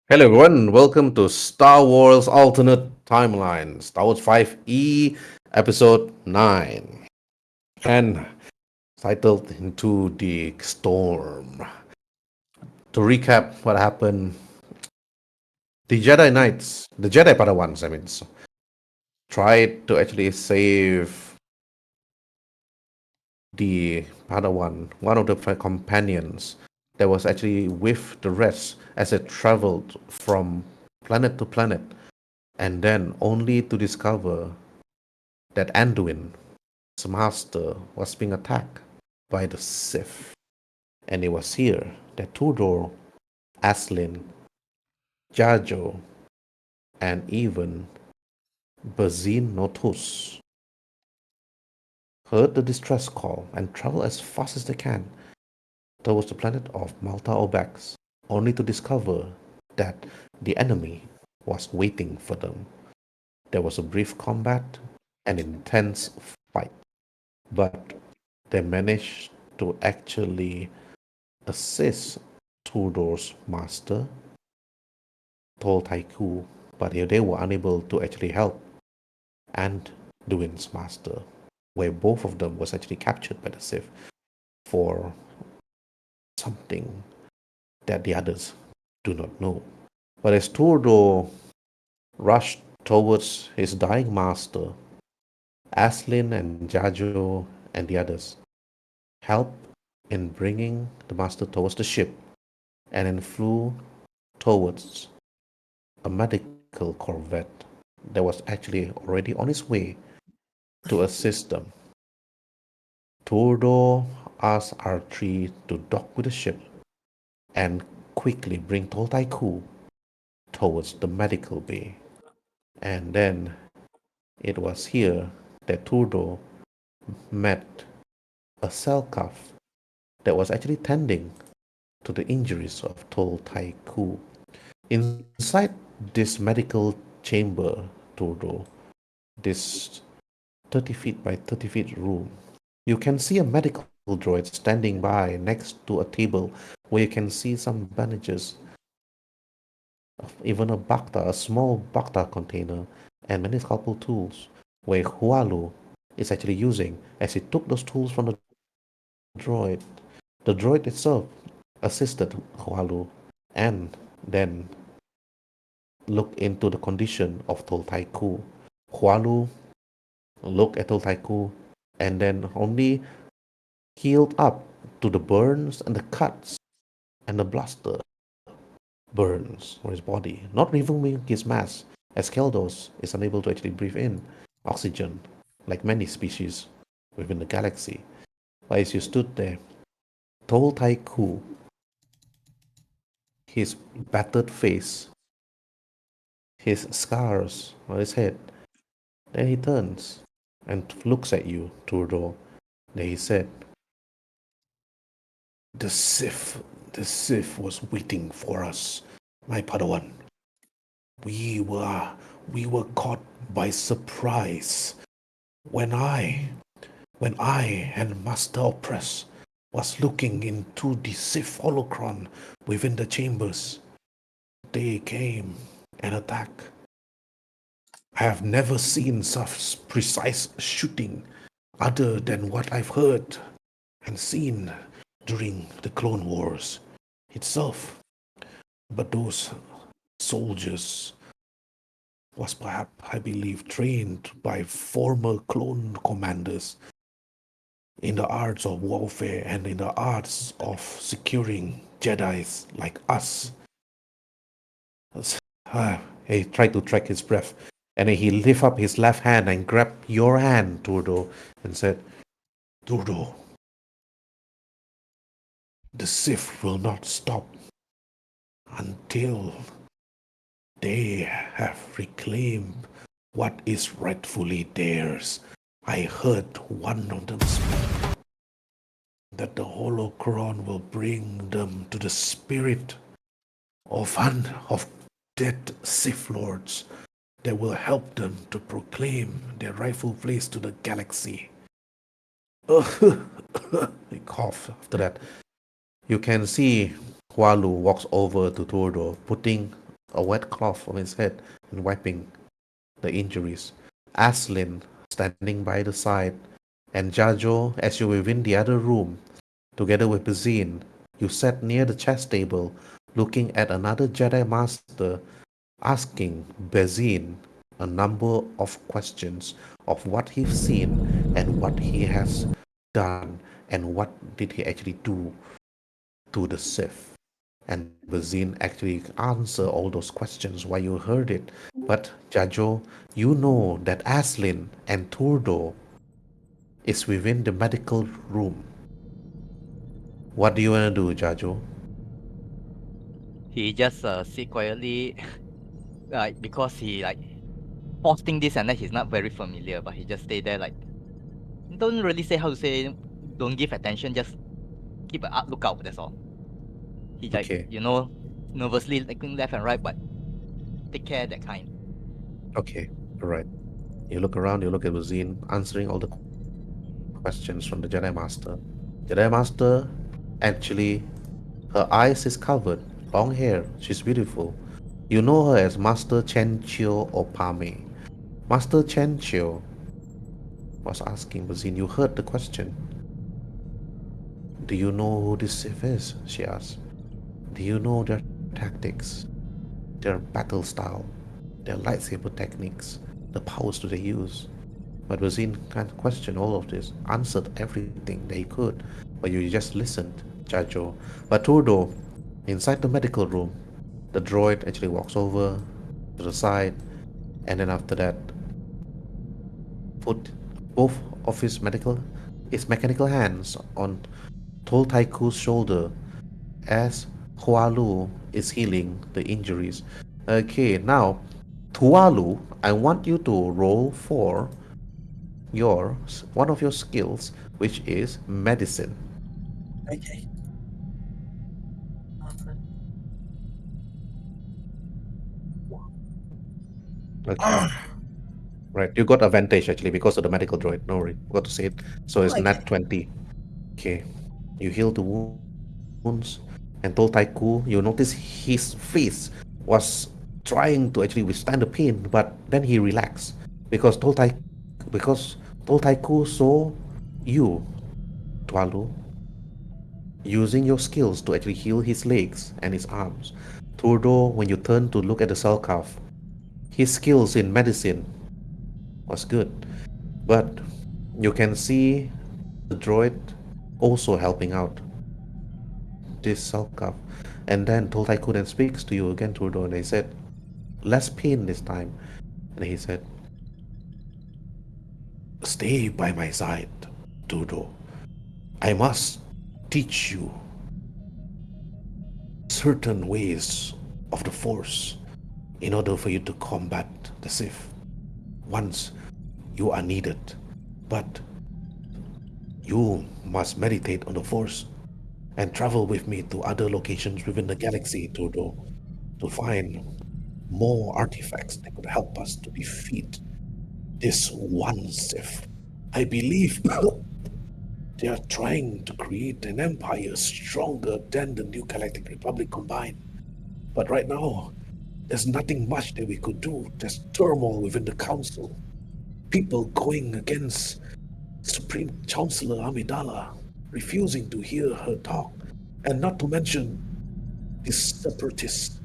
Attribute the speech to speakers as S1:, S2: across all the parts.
S1: Hello everyone, welcome to Star Wars Alternate Timeline, Star Wars 5E, Episode 9, and titled Into the Storm. To recap what happened, the Jedi Knights, the Jedi Padawans, tried to actually save the Padawan, one of the companions that was actually with the rest as it traveled from planet to planet, and then only to discover that Anduin, his master, was being attacked by the Sith. And it was here that Tudor, Aslin, Jajo, and even Bazin Notus heard the distress call and traveled as fast as they can towards the planet of Malta Obax, only to discover that the enemy was waiting for them. There was a brief combat and intense fight, but they managed to actually assist Tudor's master, Tol Taiku, but they were unable to actually help Anduin's master, where both of them was actually captured by the Sith for something that the others do not know. But as Tudor rushed towards his dying master, Aslin and Jajo and the others helped in bringing the master towards the ship and then flew towards a medical corvette that was actually already on its way to assist them. Turdor asked R3 to dock with the ship and quickly bring Toltaiku towards the medical bay. And then it was here that Turdor met a Selkaf that was actually tending to the injuries of Toltaiku. Inside this medical chamber, Turdor, this 30 feet by 30 feet room, you can see a medical droid standing by next to a table where you can see some bandages, even a small Bacta container, and many scalpel tools, where Hualu is actually using as he took those tools from the droid. The droid itself assisted Hualu and then looked into the condition of Toltaiku. Hualu looked at Toltaiku and then only healed up to the burns and the cuts and the blaster burns on his body, not removing his mask, as Keldos is unable to actually breathe in oxygen like many species within the galaxy. But as you stood there, Tol Taiku, his battered face, his scars on his head, then he turns and looks at you, Turdor. Then he said, The Sith, the Sith was waiting for us, my Padawan. We were, we were caught by surprise when I and Master Opress was looking into the Sith holocron within the chambers. They came and attacked. I have never seen such precise shooting other than what I've heard and seen during the Clone Wars itself. But those soldiers was perhaps, I believe, trained by former clone commanders in the arts of warfare and in the arts of securing Jedi's like us. He tried to track his breath, and then he lift up his left hand and grab your hand, Turdo, and said, Turdo, the Sith will not stop until they have reclaimed what is rightfully theirs. I heard one of them speak that the holocron will bring them to the spirit of dead Sith Lords that will help them to proclaim their rightful place to the galaxy. He coughed after that. You can see Hualu walks over to Turdo, putting a wet cloth from his head and wiping the injuries. Aslin standing by the side, and Jajo, as you were in the other room, together with Bazine, you sat near the chess table, looking at another Jedi Master, asking Bazine a number of questions of what he's seen and what he has done and what did he actually do to the Sith. And Bazine actually answered all those questions while you heard it. But Jajo, you know that Aslin and Turdo is within the medical room. What do you want to do, Jajo?
S2: He just sit quietly, like because he like posting this and that he's not very familiar, but he just stay there like don't really say how to say, don't give attention, just keep a lookout. That's all. He like
S1: Okay,
S2: nervously looking left and right, but take care that kind.
S1: okay, all right. You look around, you look at Bazine answering all the questions from the Jedi Master. Jedi Master, actually, her eyes is covered, long hair, she's beautiful. You know her as Master Chen Chio Opame. Master Chen Chio was asking Bazine, you heard the question. Do you know who this Sith is? She asked. Do you know their tactics, their battle style, their lightsaber techniques, the powers do they use? But Bazine can't question all of this, answered everything they could, but you just listened, Chacho. But Turdo, inside the medical room, the droid actually walks over to the side, and then after that, put both of his mechanical hands on Tol Taiku's shoulder as Hualu is healing the injuries. Okay, now, Tualu, I want you to roll for your one of your skills, which is medicine.
S3: Okay.
S1: Okay, right. You got advantage actually because of the medical droid. No worry, got to say it. So it's
S3: Okay.
S1: nat 20. Okay, you heal the wounds, and told Taiku, you notice his face was trying to actually withstand the pain, but then he relaxed because because told Taiku saw you, Tualu, using your skills to actually heal his legs and his arms. Turdo, when you turn to look at the Selkav, his skills in medicine was good, but you can see the droid also helping out this Selkav. And then Toltai then speaks to you again, Turdo, and they said, less pain this time. And he said, stay by my side, Turdo. I must teach you certain ways of the Force in order for you to combat the Sith once you are needed. But you must meditate on the Force and travel with me to other locations within the galaxy, Turdo, to find more artifacts that could help us to defeat this one Sith. I believe they are trying to create an empire stronger than the New Galactic Republic combined. But right now, there's nothing much that we could do. There's turmoil within the council. People going against Supreme Chancellor Amidala, refusing to hear her talk. And not to mention these separatists,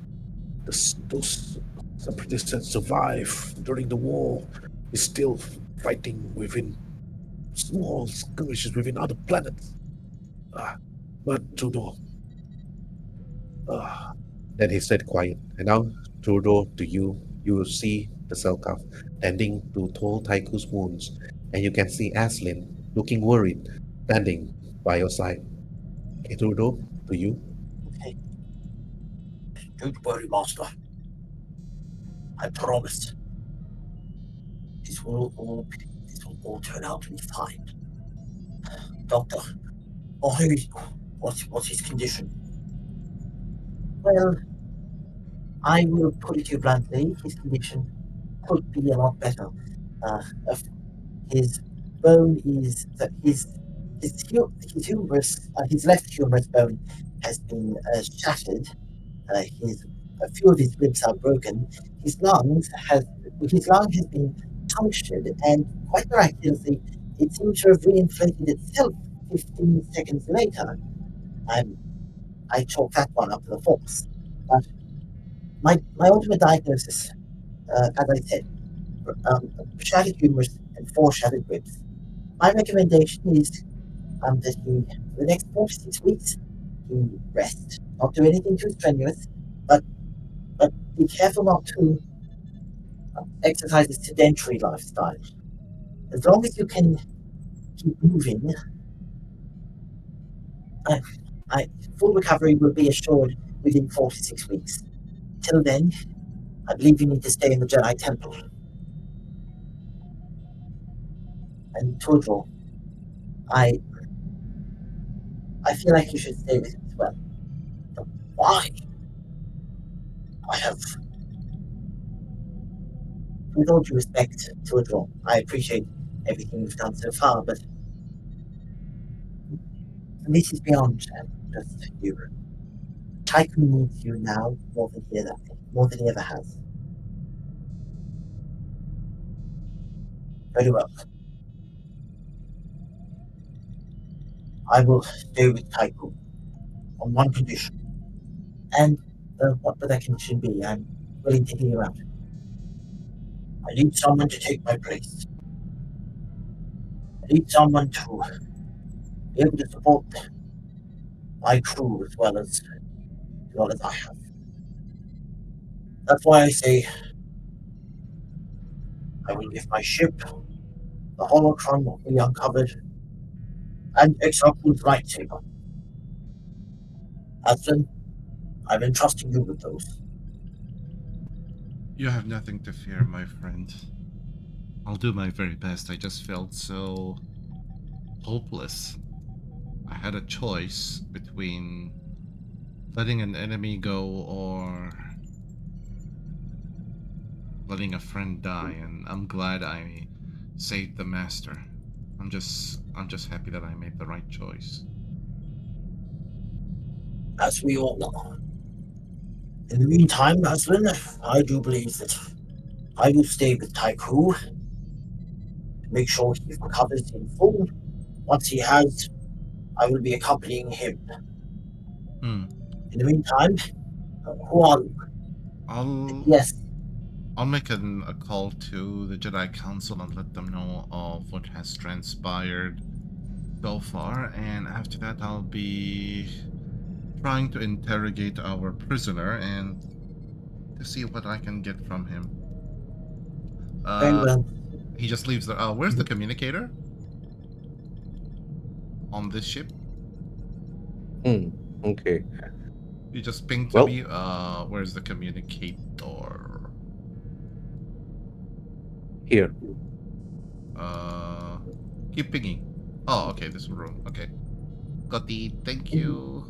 S1: those separatists that survived during the war, is still fighting within small skirmishes within other planets. Ah, but Trudeau, ah. Then he said quiet, and now Trudeau, to you, you will see the Selkav tending to Tol Taiku's wounds, and you can see Aslin looking worried, standing by your side. Okay, Trudeau, to you.
S3: Okay. Don't worry, Master. I promise. This will all this will all turn out to be fine. Doctor, or who is what's his condition? Well, I will put it to you bluntly, his condition could be a lot better. Uh, if his bone is that his left humerus bone has been shattered. His A few of his ribs are broken. His lung has been punctured, and quite miraculously, it seems to have reinflated itself 15 seconds later. I chalk that one up to the force. But my ultimate diagnosis, as I said, shattered humerus and 4 shattered ribs. My recommendation is that he, for the next 4 to 6 weeks, he rest, not do anything too strenuous, but be careful not to exercise a sedentary lifestyle. As long as you can keep moving, full recovery will be assured within 4 to 6 weeks. Till then, I believe you need to stay in the Jedi Temple. And Todrol, I feel like you should stay with him as well. But why? I have, with all due respect, Todrol, I appreciate everything you've done so far, but this is beyond just you. Tycho needs you now more than he ever has. Very well. I will stay with Tycho on one condition. And what would that condition be? I'm willing to hear you out. I need someone to take my place. I need someone to be able to support my crew as well as I have. That's why I say I will give my ship, the holocron will be uncovered, and Exarchul's lightsaber. Aslan, I'm entrusting you with those.
S4: You have nothing to fear, my friend. I'll do my very best. I just felt so hopeless. I had a choice between letting an enemy go or letting a friend die, and I'm glad I saved the master. I'm just happy that I made the right choice.
S3: As we all know. In the meantime, Aslan, I do believe that I will stay with Tycho to make sure he recovers in full. Once he has, I will be accompanying him.
S4: Hmm.
S3: In the meantime, who are you? Yes,
S4: I'll make a call to the Jedi Council and let them know of what has transpired so far, and after that I'll be trying to interrogate our prisoner and to see what I can get from him.
S3: very well.
S4: He just leaves the... where's the communicator? On this ship?
S1: Okay.
S4: He just pinged to
S1: Well-
S4: me, where's the communicator?
S1: Here.
S4: Keep pinging. Oh, okay, this room. Okay. Got the... Thank you.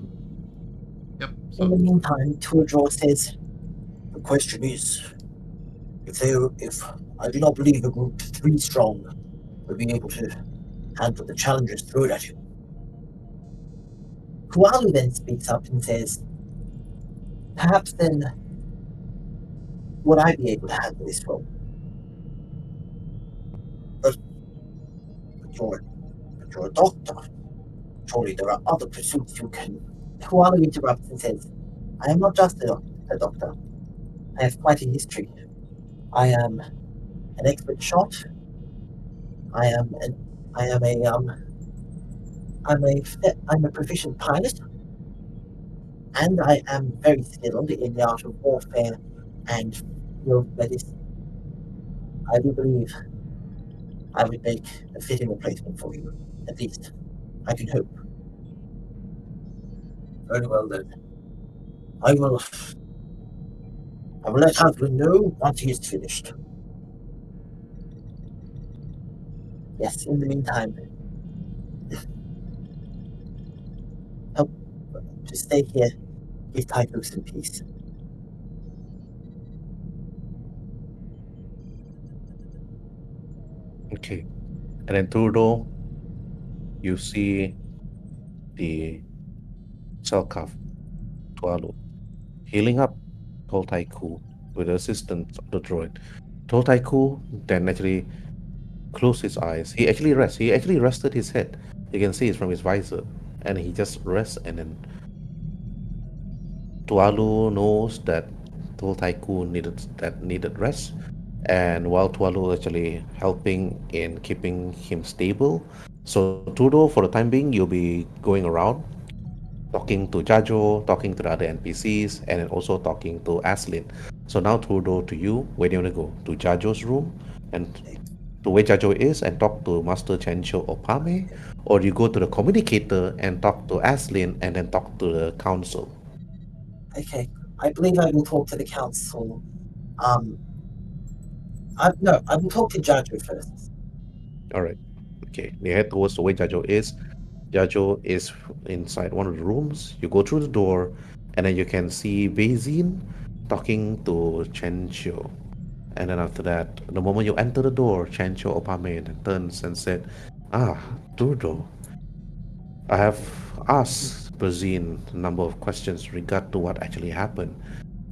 S4: Yep,
S3: In the
S4: so...
S3: meantime, Todrol says, the question is, if I do not believe a group 3 strong will be able to handle the challenges thrown at you. Kualu then speaks up and says, perhaps then, would I be able to handle this role? But you're a doctor. Surely there are other pursuits you can. Kualu interrupts and says, I am not just a doctor. I have quite a history. I am an expert shot. I'm a proficient pilot, and I am very skilled in the art of warfare and field medicine. I do believe I would make a fitting replacement for you. At least, I can hope. Very well then. I will let Aslan know once he is finished. Yes, in the meantime, help to stay here, give Tycho some peace.
S1: Okay. And then Turdo, you see the cell cuff, Tualu, healing up Toltaiku with the assistance of the droid. Toltaiku then actually closed his eyes. He actually rests. He actually rested his head. You can see it from his visor, and he just rests. And then Tualu knows that Toltaiku needed rest, and while Tualu actually helping in keeping him stable, so Trudeau for the time being you'll be going around talking to Jajo, talking to the other NPCs, and then also talking to Aslin. So now Trudeau to you, where do you want to go? To Jajo's room and to where Jajo is and talk to Master Chencho Opame? Or you go to the communicator and talk to Aslin and then talk to the council?
S3: Okay, I believe I will talk to the council. I will talk to Jajo first.
S1: Alright. Okay. You head towards the way Jajo is. Jajo is inside one of the rooms. You go through the door and then you can see Bezin talking to Chencho. And then after that, the moment you enter the door, Chencho Opame turns and said, Ah, Trudeau, I have asked Bazin a number of questions regard to what actually happened.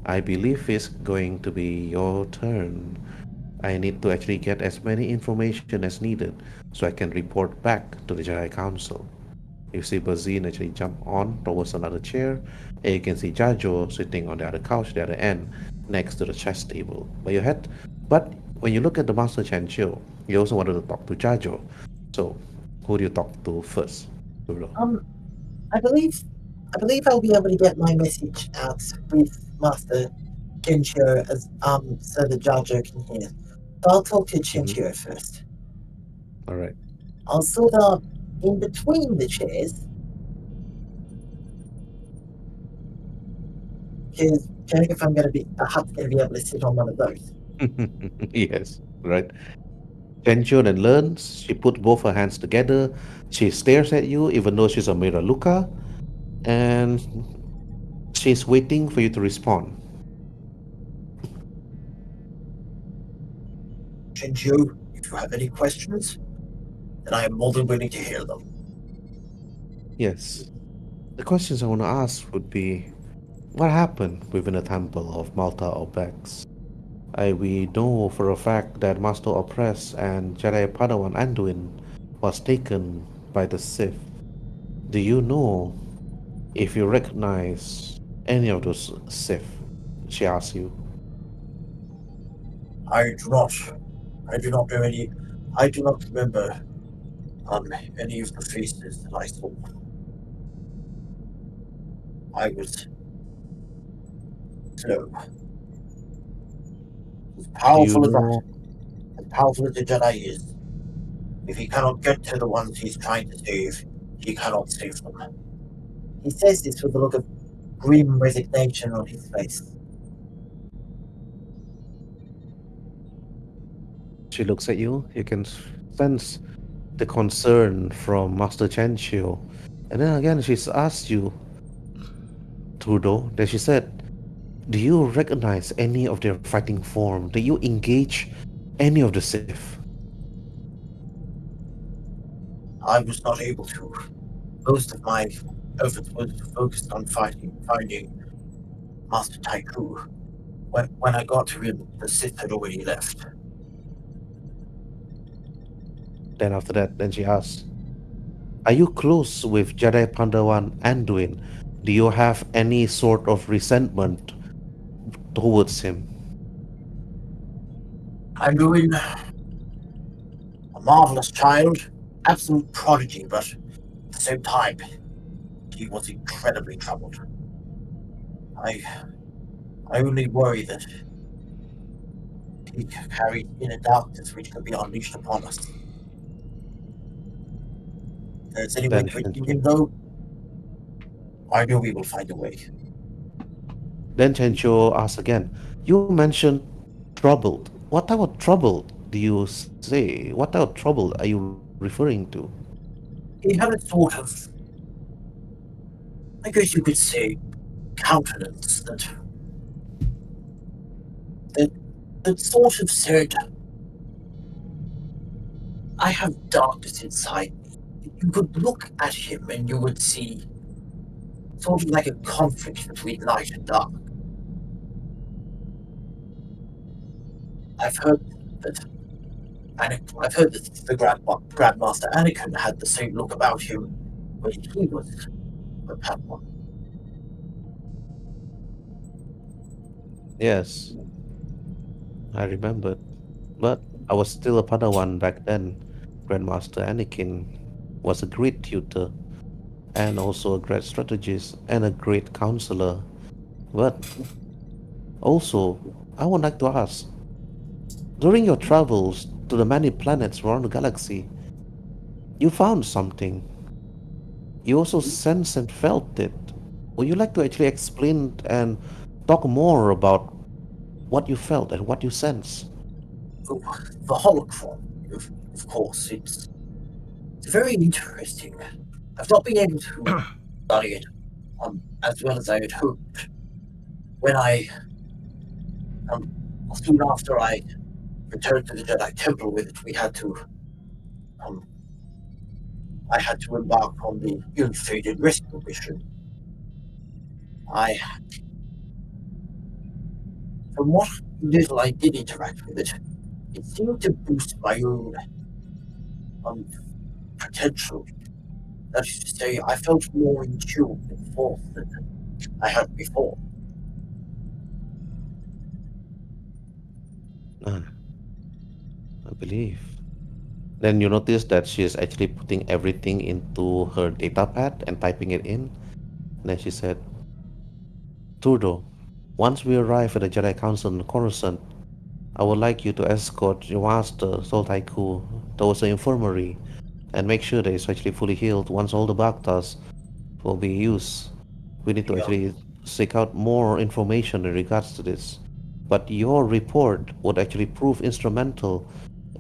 S1: I believe it's going to be your turn. I need to actually get as many information as needed so I can report back to the Jedi Council. You see Bazin actually jump on towards another chair, and you can see Jajo sitting on the other couch, the other end, next to the chess table. But when you look at the Master Chancho, you also wanted to talk to Jajo. So, who do you talk to first? Bruno?
S3: I believe I'll be able to get my message out with Master Chinchiro as so the Jajo can hear. So I'll talk to Chinchiro first.
S1: All right.
S3: I'll sort of in between the chairs. Because checking if I'm gonna be able to sit on one of those.
S1: Yes, right. Chencho then learns. She puts both her hands together. She stares at you, even though she's a Miraluka, and she's waiting for you to respond.
S3: Chinchiro, if you have any questions, then I am more than willing to hear them.
S1: Yes. The questions I want to ask would be what happened within the temple of Malta Obex? We know for a fact that Master Opress and Jedi Padawan Anduin was taken by the Sith. Do you know if you recognize any of those Sith? She asks you.
S3: I do not know any. I do not remember any of the faces that I saw. I was slow. As
S1: Do you
S3: powerful
S1: know?
S3: as the Jedi is, if he cannot get to the ones he's trying to save, he cannot save them. He says this with a look of grim resignation on his face.
S1: She looks at you. You can sense the concern from Master Chenchio. And then again, she's asked you, Trudeau. Then she said, do you recognize any of their fighting form? Do you engage any of the Sith?
S3: I was not able to. Most of my efforts was focused on finding Master Taiku. When I got to him, the Sith had already left.
S1: Then after that, then she asks, are you close with Jedi Pandawan Anduin? Do you have any sort of resentment towards him?
S3: Anduin, a marvelous child, absolute prodigy, but at the same time, he was incredibly troubled. I only worry that he carried inner darkness which could be unleashed upon us. If there's any way
S1: Then,
S3: preventing him, though, I know we will find a way.
S1: then Chencho asks again, you mentioned troubled. What type of trouble do you say? What type of trouble are you referring to?
S3: He had a sort of, I guess you could say, countenance that sort of said, I have darkness inside me. You could look at him and you would see sort of like a conflict between light and dark. I've heard that the Grandmaster Anakin had the same look about him when he was a Padawan.
S1: Yes, I remembered. But I was still a Padawan back then. Grandmaster Anakin was a great tutor and also a great strategist and a great counselor. But also, I would like to ask, during your travels to the many planets around the galaxy, you found something. You also sensed and felt it. Would you like to actually explain and talk more about what you felt and what you sensed?
S3: Oh, the holocron, of course, it's very interesting. I've not been able to study it as well as I had hoped. When soon after I returned to the Jedi Temple with it, um, I had to embark on the ill-fated rescue mission. From what little I did interact with it, it seemed to boost my own um, potential. That is to say, I felt more in tune with Force than I had before.
S1: Ah, I believe. Then you notice that she is actually putting everything into her data pad and typing it in. Then she said, Turdo, once we arrive at the Jedi Council in Coruscant, I would like you to escort your master, Sol Taiku, towards the infirmary and make sure that it's actually fully healed once all the Bactas will be used. We need to
S3: The,
S1: actually seek out more information in regards to this. But your report would actually prove instrumental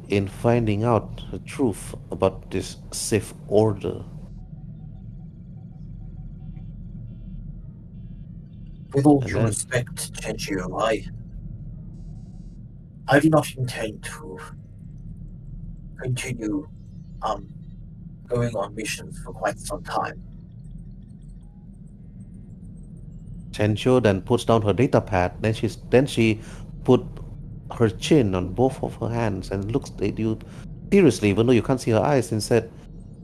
S1: in finding out the truth about this Sith order.
S3: with all
S1: And
S3: due
S1: then,
S3: respect, Tenjiro, I do not intend to continue going on missions for quite some time.
S1: Chencho then puts down her data pad. Then she put her chin on both of her hands and looks at you seriously, even though you can't see her eyes, and said,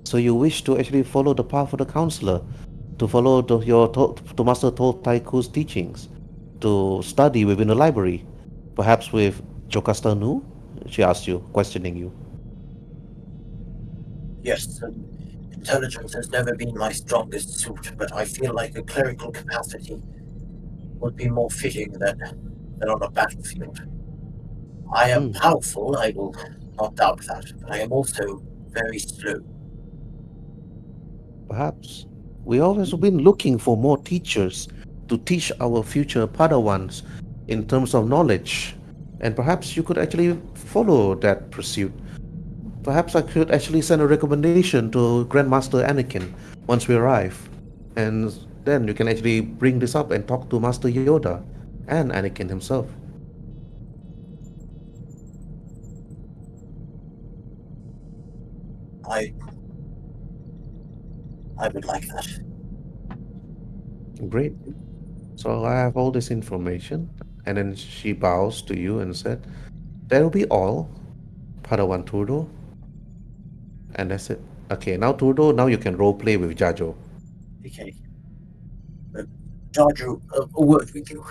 S1: "So you wish to actually follow the path of the counselor, to follow to Master Taiku's teachings, to study within the library, perhaps with Jocasta Nu?" She asked you, questioning you.
S3: Yes, intelligence has never been my strongest suit, but I feel like a clerical capacity would be more fitting than on a battlefield. I am
S1: Hmm,
S3: powerful, I will not doubt that, but I am also very slow.
S1: perhaps. We always have been looking for more teachers to teach our future Padawans in terms of knowledge. And perhaps you could actually follow that pursuit. Perhaps I could actually send a recommendation to Grandmaster Anakin once we arrive. And then you can actually bring this up and talk to Master Yoda and Anakin himself.
S3: I I would like that.
S1: Great. So I have all this information. And then she bows to you and said, "That'll be all, Padawan Turdo." And that's it. Okay, now Turdo, now you can role play with Jajo.
S3: Okay. Jarju, a word with you.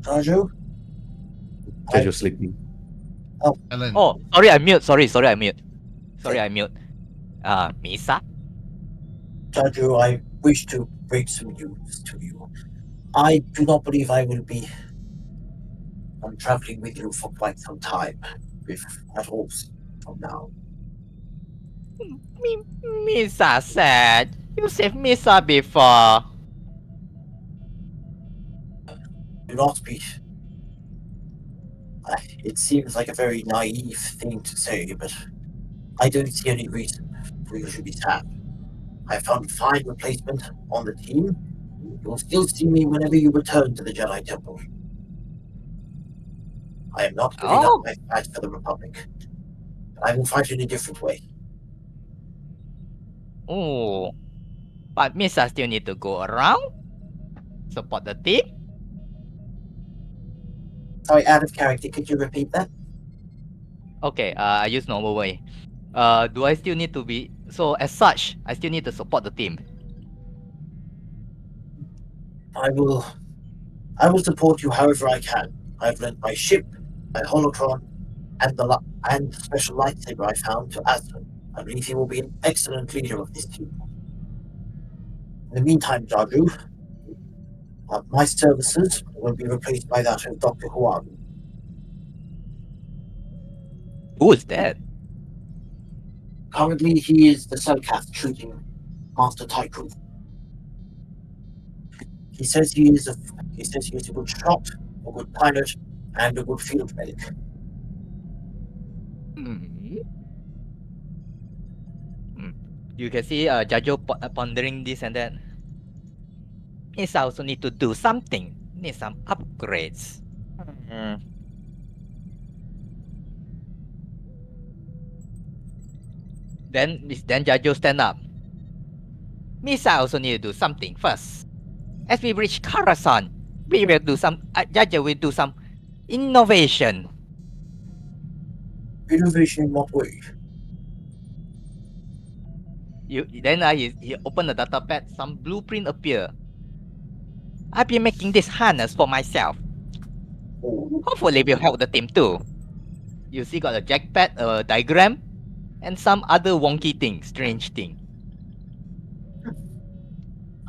S3: Jarju? I,
S1: Jajo sleeping.
S4: Ellen,
S2: Oh, sorry, I mute. Sorry, I mute. Sorry,
S3: Okay.
S2: I mute. Misa?
S3: Jarju, I wish to break some news to you. I do not believe I will be traveling with you for quite some time, if at all from now.
S2: Misa said. You saved Misa before.
S3: Do not be. It seems like a very naive thing to say, but I don't see any reason for you to be sad. I found a fine replacement on the team. You'll still see me whenever you return to the Jedi Temple. I am not giving up
S2: Oh,
S3: my fight for the Republic. I will fight in a different way.
S2: oh. But Misa still need to go around? Support the team?
S3: Sorry, out of character. Could you repeat that?
S2: Okay, I use normal way. Do I still need to be so as such? I still need to support the team.
S3: I will support you however I can. I've lent my ship, my holocron, and the special lightsaber I found to Aslan. I believe he will be an excellent leader of this team. In the meantime, Jaju, my services will be replaced by that of Dr. Huang.
S2: Who is that?
S3: Currently, he is the Selkath treating Master Tycho. He says he is a good shot, a good pilot, and a good field medic.
S2: You can see Jajo pondering this and that. Means I also need to do something. Need some upgrades. Then Jajo stand up. Means I also need to do something first. As we reach Coruscant, we will do some. Jajo will do some innovation.
S3: Innovation in what way?
S2: He open the data pad. Some blueprint appear. I've been making this harness for myself. Hopefully, will help the team too. You see, got a jackpad, a diagram, and some other wonky thing, strange thing.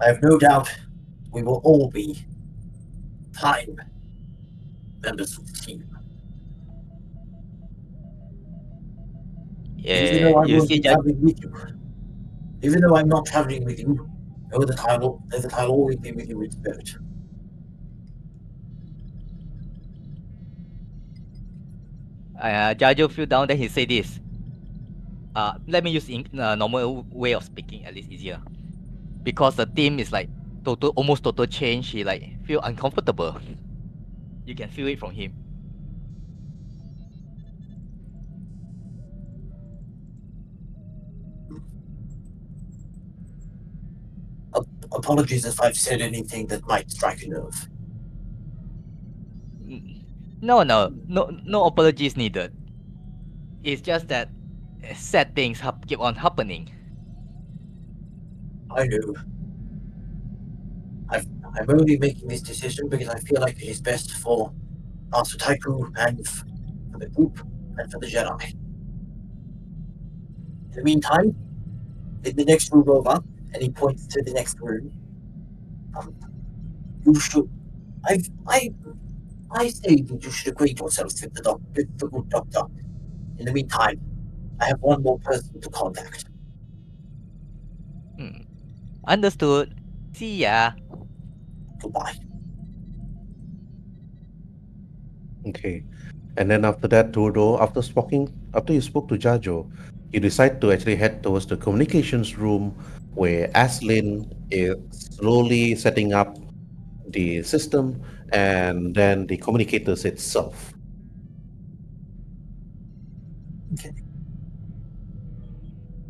S3: I have no doubt we will all be fine members of the team. Even though I
S2: You
S3: won't
S2: see,
S3: be traveling with you. Even though I'm not traveling with you, know that I'll always be with you in spirit.
S2: Jajo fell down, then he say this. Let me use normal way of speaking, at least easier. Because the team is like almost total change. He like feel uncomfortable. You can feel it from him.
S3: Apologies if I've said anything that might strike a nerve.
S2: No apologies needed. It's just that sad things keep on happening.
S3: I know. I'm only making this decision because I feel like it is best for Master Tycho and for the group and for the Jedi. In the meantime, in the next room over, and he points to the next room, you should. I say that you should acquaint yourself with the good doctor. In the meantime, I have one more person to contact.
S2: Understood. See ya.
S3: Goodbye.
S1: Okay. And then after that, Turdo, after you spoke to Jajo, you decide to actually head towards the communications room where Aslin is slowly setting up the system and then the communicators itself.
S3: Okay.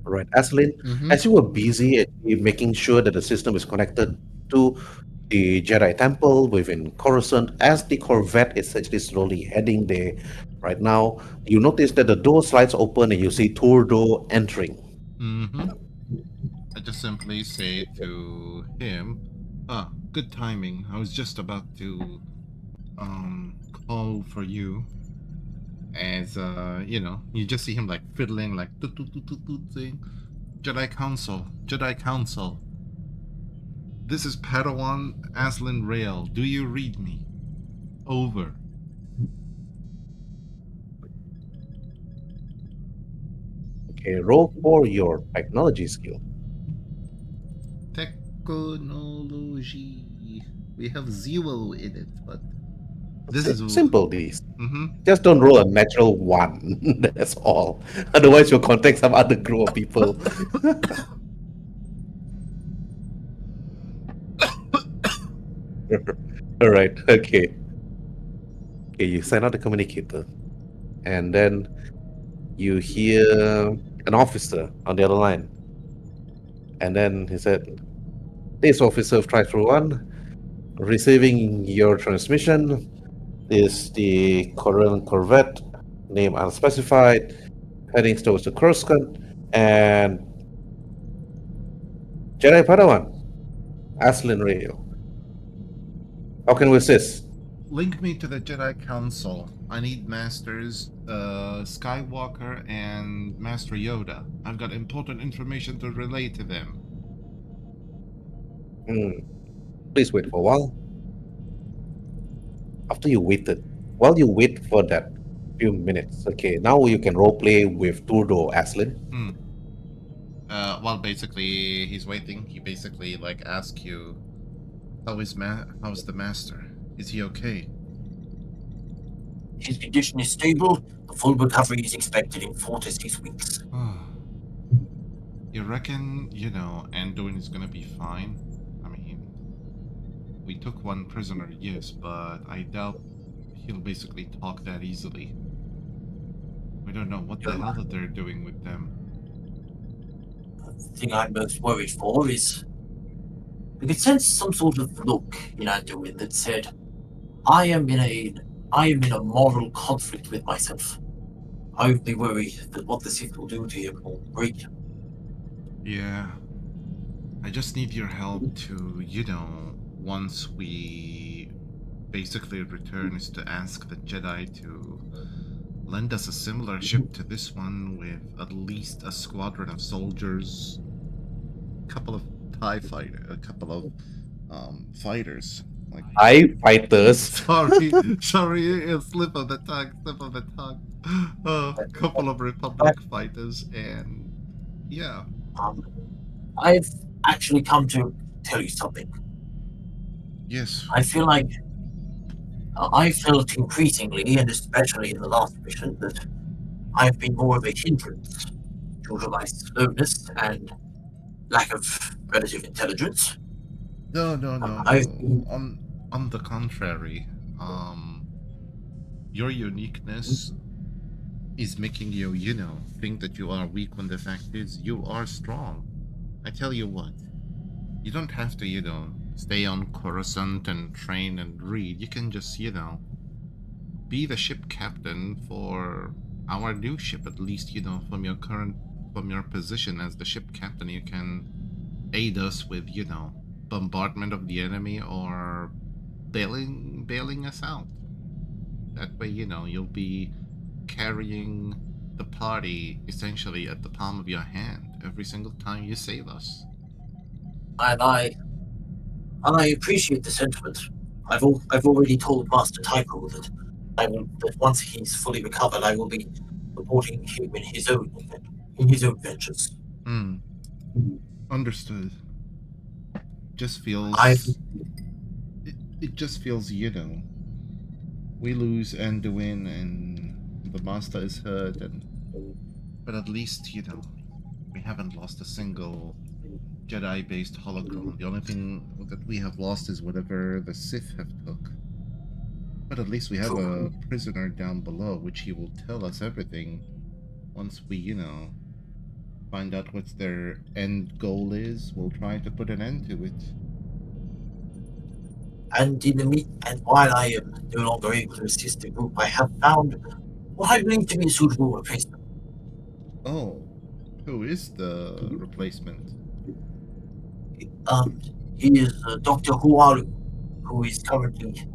S1: Right, Aslin, as you were busy at making sure that the system is connected to the Jedi Temple within Coruscant, as the Corvette is actually slowly heading there right now, you notice that the door slides open and you see Turdo entering.
S4: I just simply say to him, good timing. I was just about to call for you. As you just see him like fiddling, like saying, Jedi Council. This is Padawan Aslin Rail. Do you read me? Over.
S1: Okay, roll for your technology skill.
S4: Technology. We have 0 in it, but this is
S1: simple. These. Just don't roll a natural 1. That's all. Otherwise, you'll contact some other group of people. All right. Okay. Okay. You sign out the communicator, and then you hear an officer on the other line, and then he said, "This officer of Tri-1. Receiving your transmission is the Korean corvette, name unspecified, heading towards the Coruscant, and Jedi Padawan, Aslin Radio. How can we assist?
S4: Link me to the Jedi Council. I need Masters Skywalker and Master Yoda. I've got important information to relay to them.
S1: Please wait for a while. After you waited, while you wait for that few minutes, okay, now you can roleplay with Turdo, Aslin.
S4: Well, basically, he's waiting. He basically like asks you, how's the Master? Is he okay?
S3: His condition is stable. The full recovery is expected in 4 to 6 weeks.
S4: You reckon, Anduin is gonna be fine? I mean, we took one prisoner, yes, but I doubt he'll basically talk that easily. We don't know what the hell that they're doing with them.
S3: The thing I'm most worried for is I could sense some sort of look in Anduin that said, I am in a moral conflict with myself. I would be worried that what the Sith will do to him will break him.
S4: Yeah. I just need your help to, once we basically return, is to ask the Jedi to lend us a similar ship to this one with at least a squadron of soldiers, a couple of fighters. Like
S1: TIE fighters.
S4: sorry, a slip of the tongue. A couple of Republic fighters, and yeah.
S3: I've actually come to tell you something.
S4: Yes.
S3: I feel like I felt increasingly, and especially in the last mission, that I've been more of a hindrance due to my slowness and lack of relative intelligence.
S4: No.
S3: I've been-
S4: On the contrary, your uniqueness is making you, think that you are weak when the fact is you are strong. I tell you what, you don't have to, stay on Coruscant and train and read. You can just, be the ship captain for our new ship, at least, from your position as the ship captain, you can aid us with, bombardment of the enemy or bailing us out. That way, you'll be carrying the party essentially at the palm of your hand every single time you save us.
S3: And I appreciate the sentiment. I've already told Master Tycho that once he's fully recovered, I will be supporting him in his own ventures.
S4: Understood. Just feels it just feels, we lose Anduin and the Master is hurt, but at least, we haven't lost a single Jedi-based hologram. The only thing that we have lost is whatever the Sith have took. But at least we have a prisoner down below, which he will tell us everything once we, find out what their end goal is. We'll try to put an end to it.
S3: And while I am no longer able to assist the group, I have found what I believe to be a suitable replacement.
S4: Oh, who is the replacement?
S3: He is Dr. Huaru, who is currently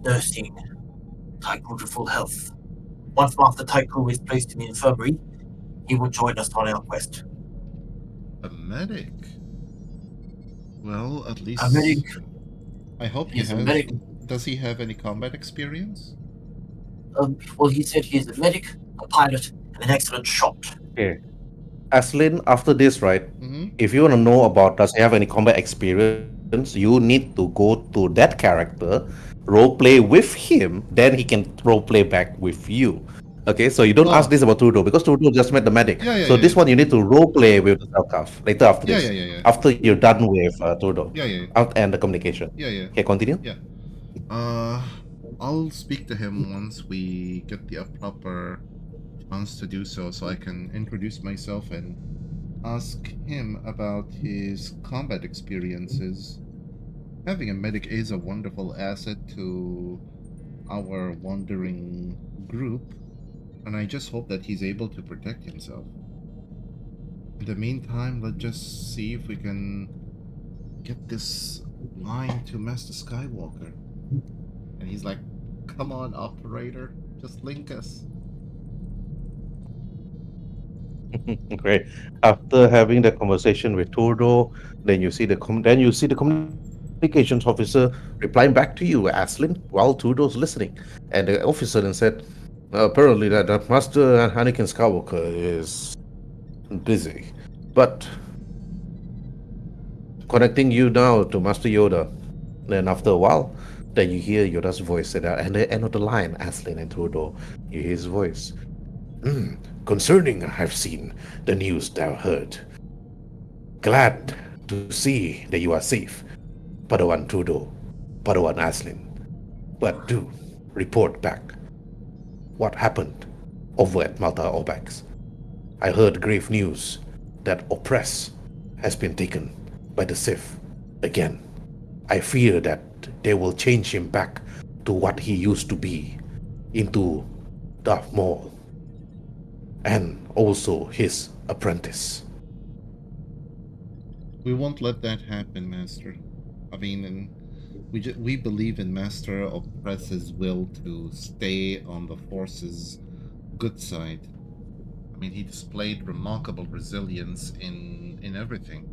S3: nursing Tycho to full health. Once Master Tycho is placed in the infirmary, he will join us on our quest.
S4: A medic? Well, at least...
S3: A medic?
S4: I hope he
S3: He's a
S4: has...
S3: medic.
S4: Does he have any combat experience?
S3: Well, he said he is a medic, a pilot, and an excellent shot.
S1: Okay. Aslin, after this, right?
S4: Mm-hmm.
S1: If you want to know about does he have any combat experience, you need to go to that character, roleplay with him, then he can roleplay back with you. Okay, so you don't ask this about Turdo because Turdo just met the medic. So this one you need to roleplay with the Selkaf later after this.
S4: Yeah.
S1: After you're done with Turdo.
S4: Yeah.
S1: And the communication.
S4: Yeah.
S1: Okay, continue.
S4: Yeah. I'll speak to him once we get the proper chance to do so I can introduce myself and ask him about his combat experiences. having a medic is a wonderful asset to our wandering group, and I just hope that he's able to protect himself. In the meantime, let's just see if we can get this line to Master Skywalker. And he's like, come on, operator, just link us.
S1: Okay. After having the conversation with Turdo, then you see the communications officer replying back to you, Aslin, while Turdo's listening. And the officer then said, apparently that Master Anakin Skywalker is busy, but connecting you now to Master Yoda. Then after a while, then you hear Yoda's voice at the end of the line, Aslin and Turdo. You hear his voice. Concerning I've seen the news thou heard. Glad to see that you are safe, Padawan Turdo, Padawan Aslin. But do report back. What happened over at Malta Orbax? I heard grave news that Oppress has been taken by the Sith again. I fear that they will change him back to what he used to be, into Darth Maul, and also his apprentice.
S4: We won't let that happen, Master. I mean, and we believe in Master Oppress's will to stay on the Force's good side. I mean, he displayed remarkable resilience in everything.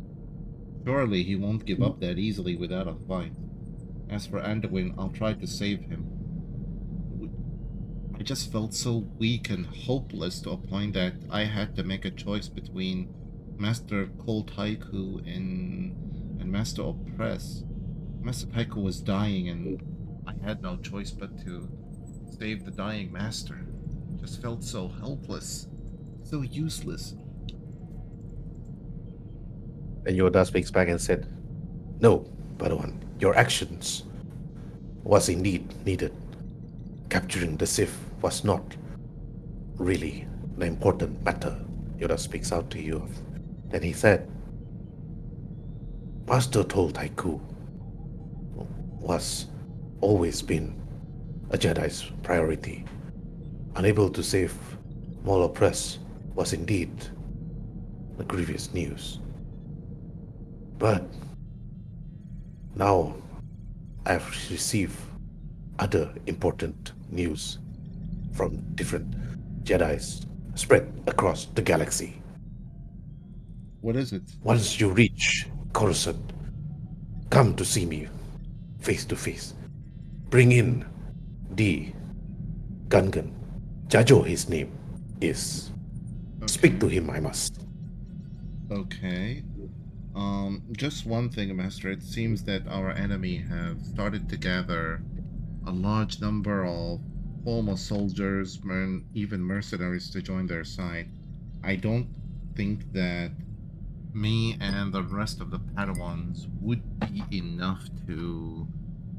S4: Surely he won't give up that easily without a fight. As for Anduin, I'll try to save him. I just felt so weak and hopeless to a point that I had to make a choice between Master Cold Haiku and Master Oppress. Master Haiku was dying and I had no choice but to save the dying master. Just felt so helpless, so useless.
S1: And Yoda speaks back and said, no, Padawan, your actions was indeed needed. Capturing the Sith was not really the important matter. Yoda speaks out to you. Then he said, Master told Haiku was always been a Jedi's priority. Unable to save Maul Oppress was indeed the grievous news. But now I've received other important news from different Jedi's spread across the galaxy.
S4: What is it?
S1: Once you reach Coruscant, come to see me face to face. Bring in the Gungan. Jajo, his name is.
S4: Okay.
S1: Speak to him, I must.
S4: Okay. Just one thing, Master. It seems that our enemy have started to gather a large number of former soldiers, even mercenaries to join their side. I don't think that me and the rest of the Padawans would be enough to,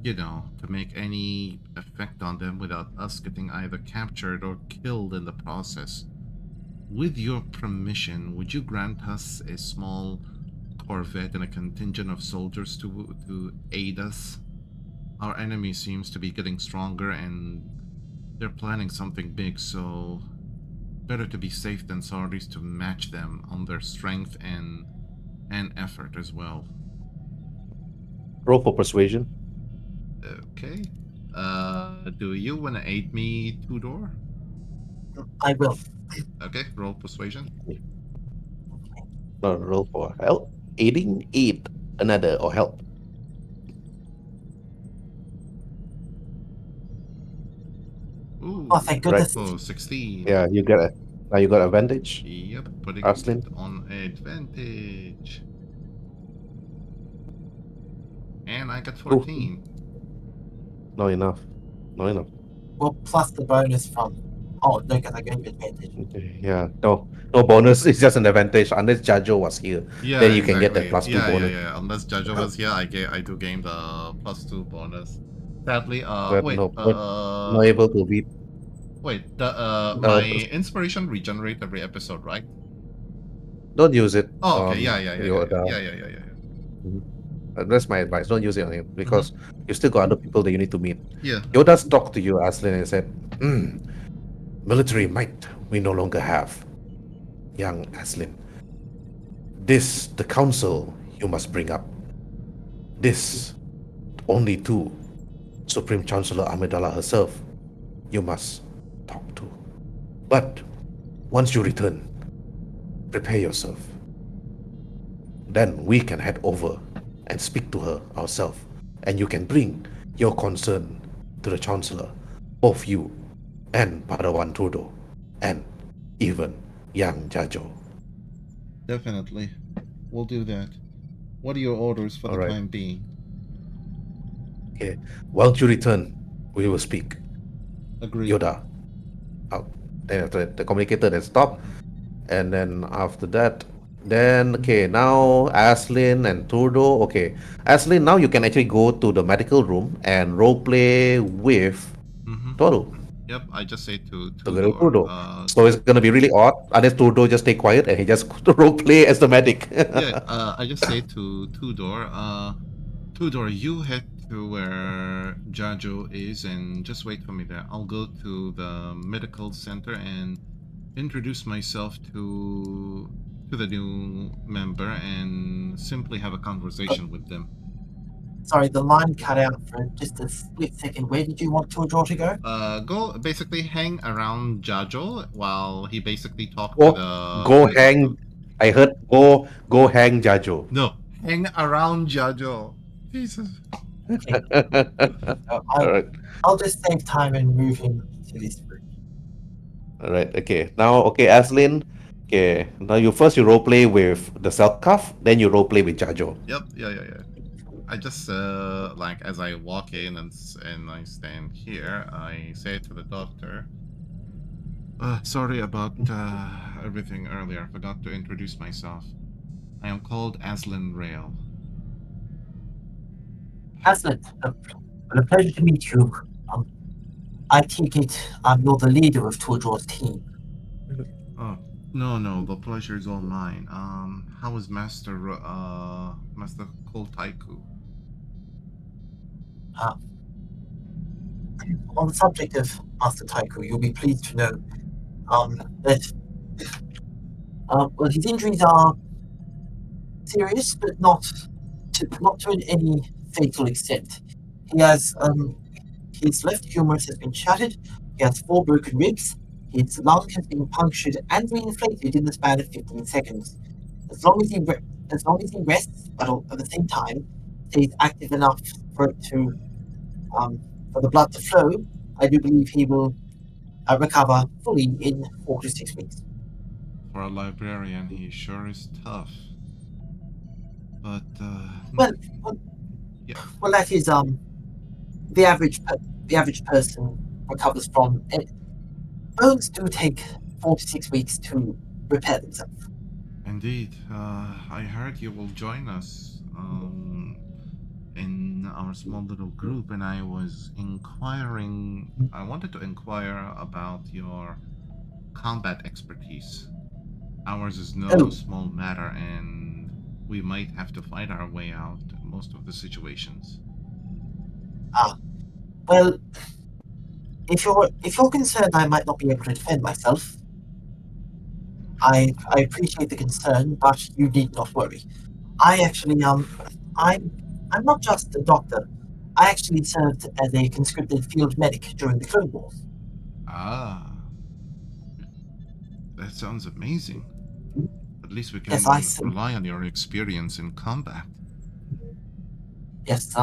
S4: to make any effect on them without us getting either captured or killed in the process. With your permission, would you grant us a small corvette and a contingent of soldiers to aid us? Our enemy seems to be getting stronger and they're planning something big, so better to be safe than sorry to match them on their strength and effort as well.
S1: Roll for persuasion.
S4: Okay. Do you want to aid me, Tudor?
S3: I will.
S4: Okay, roll persuasion.
S1: No, roll for help. Aid another or help.
S4: Ooh,
S3: Oh, thank goodness.
S4: oh, 16.
S1: Yeah, you got advantage.
S4: Yep, putting
S1: Aslin?
S4: it on advantage. And I got 14.
S1: Not enough. Not enough.
S3: Well, plus the bonus from. Oh, no, because I gave you advantage.
S1: Okay, yeah, no bonus. It's just an advantage unless Jajo was here.
S4: Yeah,
S1: Then you can get that
S4: exactly.
S1: +2 bonus.
S4: Yeah. Unless Jaja was here, I do gain the +2 bonus. Sadly,
S1: But
S4: wait,
S1: not able to beat.
S4: wait, my inspiration regenerate every episode, right?
S1: Don't use it.
S4: Oh, okay, yeah.
S1: Yoda. That's my advice. Don't use it on him because you still got other people that you need to meet.
S4: Yeah.
S1: Yoda's talked to you, Aslin, and said, military might we no longer have. Young Aslin, this, the council, you must bring up. This, only to Supreme Chancellor Amidala herself, you must talk to. But once you return, prepare yourself. Then we can head over and speak to her ourselves, and you can bring your concern to the Chancellor, both you and Padawan Trudeau, and even young Jajo.
S4: Definitely. We'll do that. What are your orders for the
S1: Alright.
S4: time being?
S1: Okay. Once you return, we will speak.
S4: Agreed.
S1: Yoda, out. Then after that, the communicator then stop, and then after that, then okay, now Aslin and Trudeau. Okay, Aslin, now you can actually go to the medical room and roleplay with Toru.
S4: Yep, I just say to
S1: Together with
S4: Tudor.
S1: Trudeau. So it's gonna be really odd unless Trudeau just stay quiet and he just roleplay as the medic.
S4: Yeah, I just say to Tudor, Tudor, you head to where Jajo is and just wait for me there. I'll go to the medical center and introduce myself to the new member and simply have a conversation with them.
S3: Sorry, the line cut out for just a split second. Where did you want Tudor to go?
S4: Go basically hang around Jajo while he basically talked
S1: Go,
S4: to the
S1: go
S4: medical
S1: hang.
S4: group.
S1: I heard go hang Jajo.
S4: No, hang around Jajo. Jesus.
S1: All right.
S3: I'll just save time and move him to this room.
S1: All right. Okay. Now, okay, Aslin. Okay. Now you roleplay with the cell cuff, then you roleplay with Jajo.
S4: Yep. Yeah. I just like as I walk in and I stand here, I say to the doctor, "Sorry about everything earlier. I forgot to introduce myself. I am called Aslin Rail."
S3: Aslan, a pleasure to meet you. I take it you're the leader of Tudor's team.
S4: Oh, no, the pleasure is all mine. How is Master Koltaiku?
S3: On the subject of Master Taiku, you'll be pleased to know that well, his injuries are serious, but not to any fatal extent. He has his left humerus has been shattered. He has 4 broken ribs. His lung has been punctured and reinflated in the span of 15 seconds. As long as he rests, but at the same time stays active enough for it to for the blood to flow, I do believe he will recover fully in 4 to 6 weeks.
S4: For a librarian, he sure is tough. But
S3: Well,
S4: yeah.
S3: well, that is the average person recovers from. Bones do take 4 to 6 weeks to repair themselves.
S4: Indeed, I heard you will join us in our small little group, and I was inquiring. I wanted to inquire about your combat expertise. Ours is no small matter, and we might have to fight our way out in most of the situations.
S3: Well, if you're concerned I might not be able to defend myself, I appreciate the concern, but you need not worry. I actually I'm not just a doctor. I actually served as a conscripted field medic during the Clone Wars.
S4: Ah, that sounds amazing. At least we can
S3: Yes, I see.
S4: rely on your experience in combat.
S3: Yes,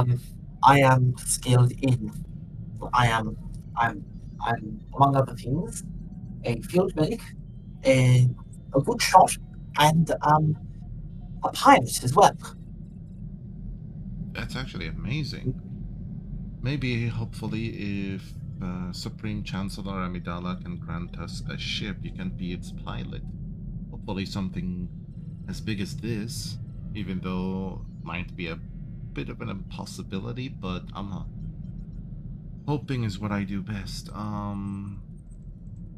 S3: I am skilled in. I'm among other things a field medic, a good shot, and a pilot as well.
S4: That's actually amazing. Maybe, hopefully, if Supreme Chancellor Amidala can grant us a ship, you can be its pilot. Hopefully something as big as this, even though might be a bit of an impossibility, but I'm hoping is what I do best.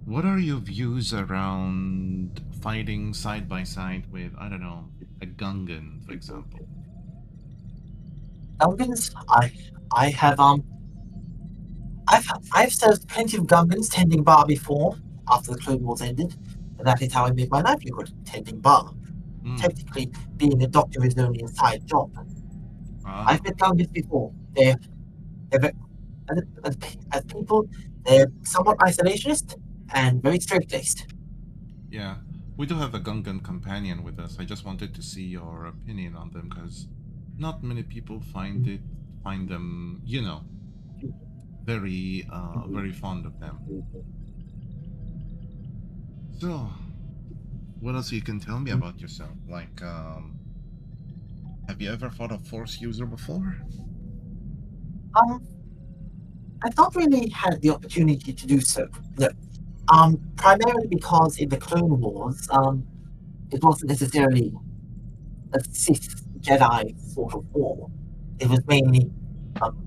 S4: What are your views around fighting side by side with, I don't know, a Gungan, for example?
S3: Gungans, I have I've served plenty of Gungans tending bar before, after the Clone Wars ended, and that is how I made my livelihood, tending bar.
S4: Hmm.
S3: Technically, being a doctor is only a side job.
S4: Ah,
S3: I've met Gungans before. They're ve- as people, they're somewhat isolationist and very straight-laced.
S4: yeah. We do have a Gungan companion with us. I just wanted to see your opinion on them because not many people find them, very fond of them. So, what else you can tell me about yourself? Like, have you ever fought a Force user before?
S3: Um, I've not really had the opportunity to do so. No. Primarily because in the Clone Wars, it wasn't necessarily a Sith Jedi sort of war. It was mainly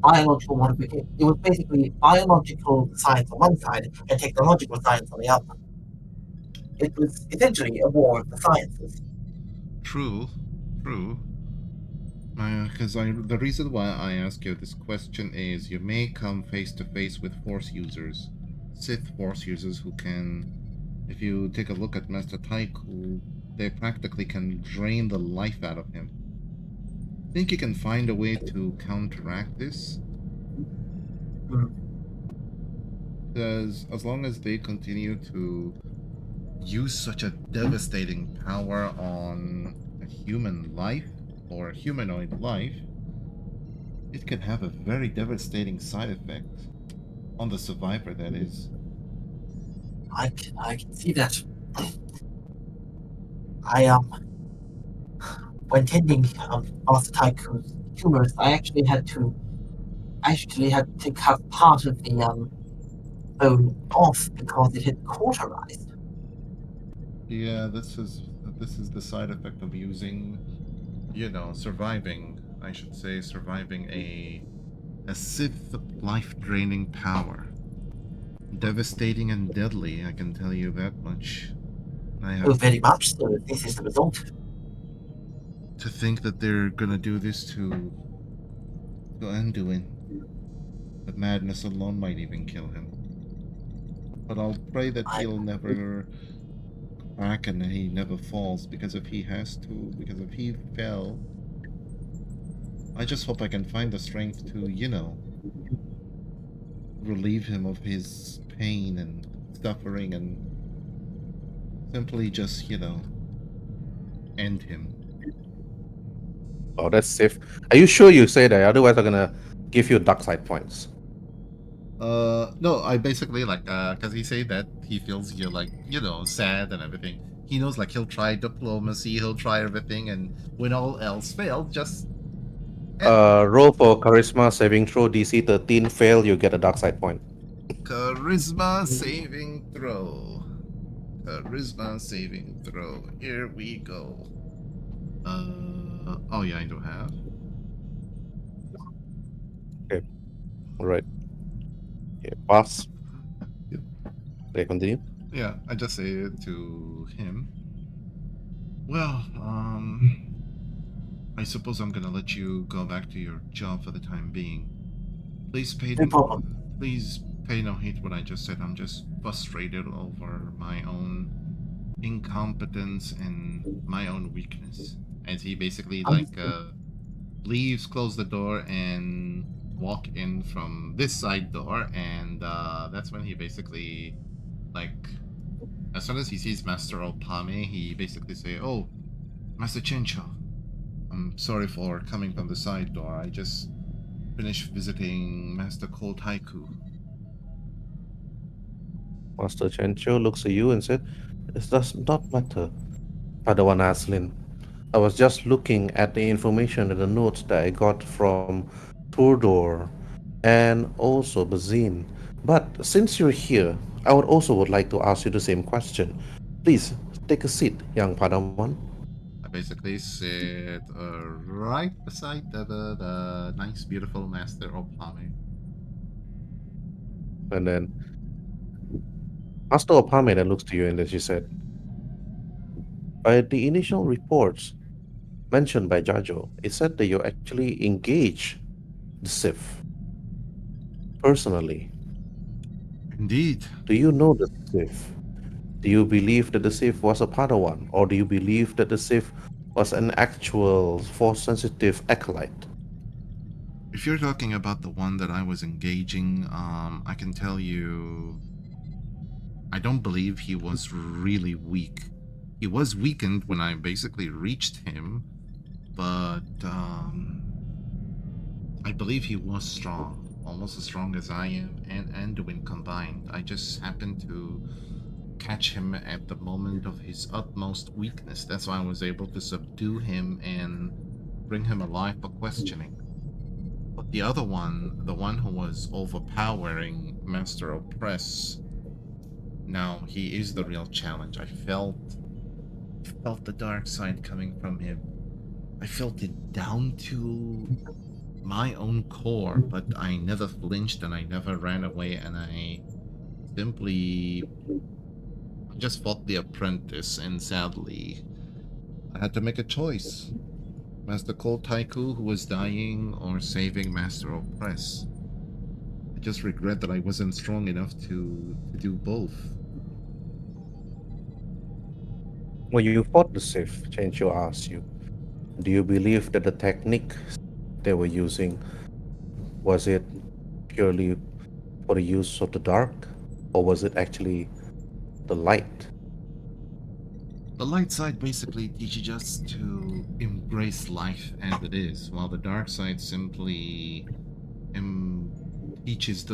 S3: biological modification. It was basically biological science on one side and technological science on the other. It was essentially a war of the sciences.
S4: True, true. Because the reason why I ask you this question is you may come face to face with Force users, Sith Force users who can, if you take a look at Master Taiku, they practically can drain the life out of him. Think you can find a way to counteract this?
S3: Hmm.
S4: Because as long as they continue to use such a devastating power on a human life or humanoid life, it can have a very devastating side effect on the survivor, that is.
S3: I can see that. I when tending Master Taiku's tumors, I actually had to cut part of the bone off because it had cauterized.
S4: Yeah, this is the side effect of using, surviving, I should say, surviving a Sith life draining power. Devastating and deadly, I can tell you that much. I
S3: Oh,
S4: have
S3: very much so. This is the result.
S4: to think that they're gonna do this to Anduin. The madness alone might even kill him. But I'll pray that
S3: I
S4: he'll never crack and he never falls, because if he fell, I just hope I can find the strength to, relieve him of his pain and suffering and simply just, end him.
S1: Oh, that's safe. Are you sure you say that? Otherwise, I'm gonna give you dark side points.
S4: No, I basically like, cause he said that he feels you're like, sad and everything. He knows like he'll try diplomacy, he'll try everything, and when all else fails, just
S1: Roll for charisma saving throw DC 13. Fail, you get a dark side point.
S4: charisma saving throw. Charisma saving throw. Here we go. Oh yeah, I do have.
S1: All right. Okay, pass.
S4: Yep.
S1: Okay, continue.
S4: Yeah, I just say it to him. Well, I suppose I'm gonna let you go back to your job for the time being. Please pay
S3: no problem.
S4: please pay no heed to what I just said. I'm just frustrated over my own incompetence and my own weakness. As he basically like leaves, close the door, and walk in from this side door, and that's when he basically like, as soon as he sees Master Opame, he basically say, "Oh, Master Chincho, I'm sorry for coming from the side door. I just finished visiting Master Koltaiku."
S1: Master Chencho looks at you and said, "It does not matter." Padawan Aslin. I was just looking at the information and the notes that I got from Turdor and also Bazin. But since you're here, I would like to ask you the same question. Please take a seat, young Padawan.
S4: I basically sit right beside the nice, beautiful Master Opame.
S1: And then Master Opame then looks to you and then she said, by the initial reports, mentioned by Jajo, it said that you actually engage the Sith personally.
S4: Indeed.
S1: Do you know the Sith? Do you believe that the Sith was a Padawan, or do you believe that the Sith was an actual force-sensitive acolyte?
S4: If you're talking about the one that I was engaging, I can tell you, I don't believe he was really weak. He was weakened when I basically reached him, but I believe he was strong, almost as strong as I am and Anduin combined. I just happened to catch him at the moment of his utmost weakness. That's why I was able to subdue him and bring him alive for questioning. But the other one, the one who was overpowering Master Oppress, now he is the real challenge. I felt the dark side coming from him. I felt it down to my own core, but I never flinched and I never ran away, and I simply just fought the apprentice, and sadly I had to make a choice. Master Cold Taiku, who was dying, or saving Master Oppress. I just regret that I wasn't strong enough to do both.
S1: When you fought the Sith, Chencho asked you, do you believe that the technique they were using was it purely for the use of the dark, or was it actually the light?
S4: The light side basically teaches us to embrace life as it is, while the dark side simply teaches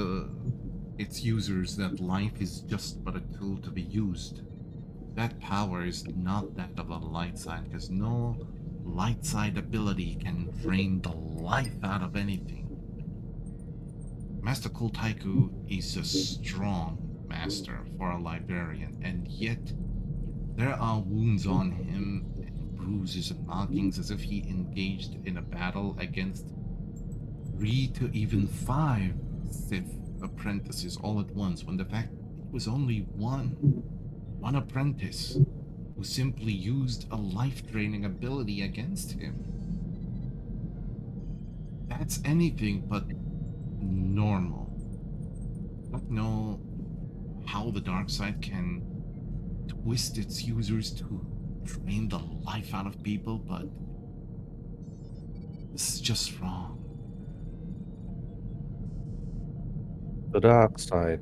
S4: its users that life is just but a tool to be used. That power is not that of the light side, because no light side ability can drain the life out of anything. Master Kultaiku is a strong master for a librarian, and yet there are wounds on him, and bruises and markings as if he engaged in a battle against 3 to even 5 Sith apprentices all at once, when the fact it was only one apprentice who simply used a life-draining ability against him. That's anything but normal. I don't know how the dark side can twist its users to drain the life out of people, but this is just wrong.
S1: The dark side,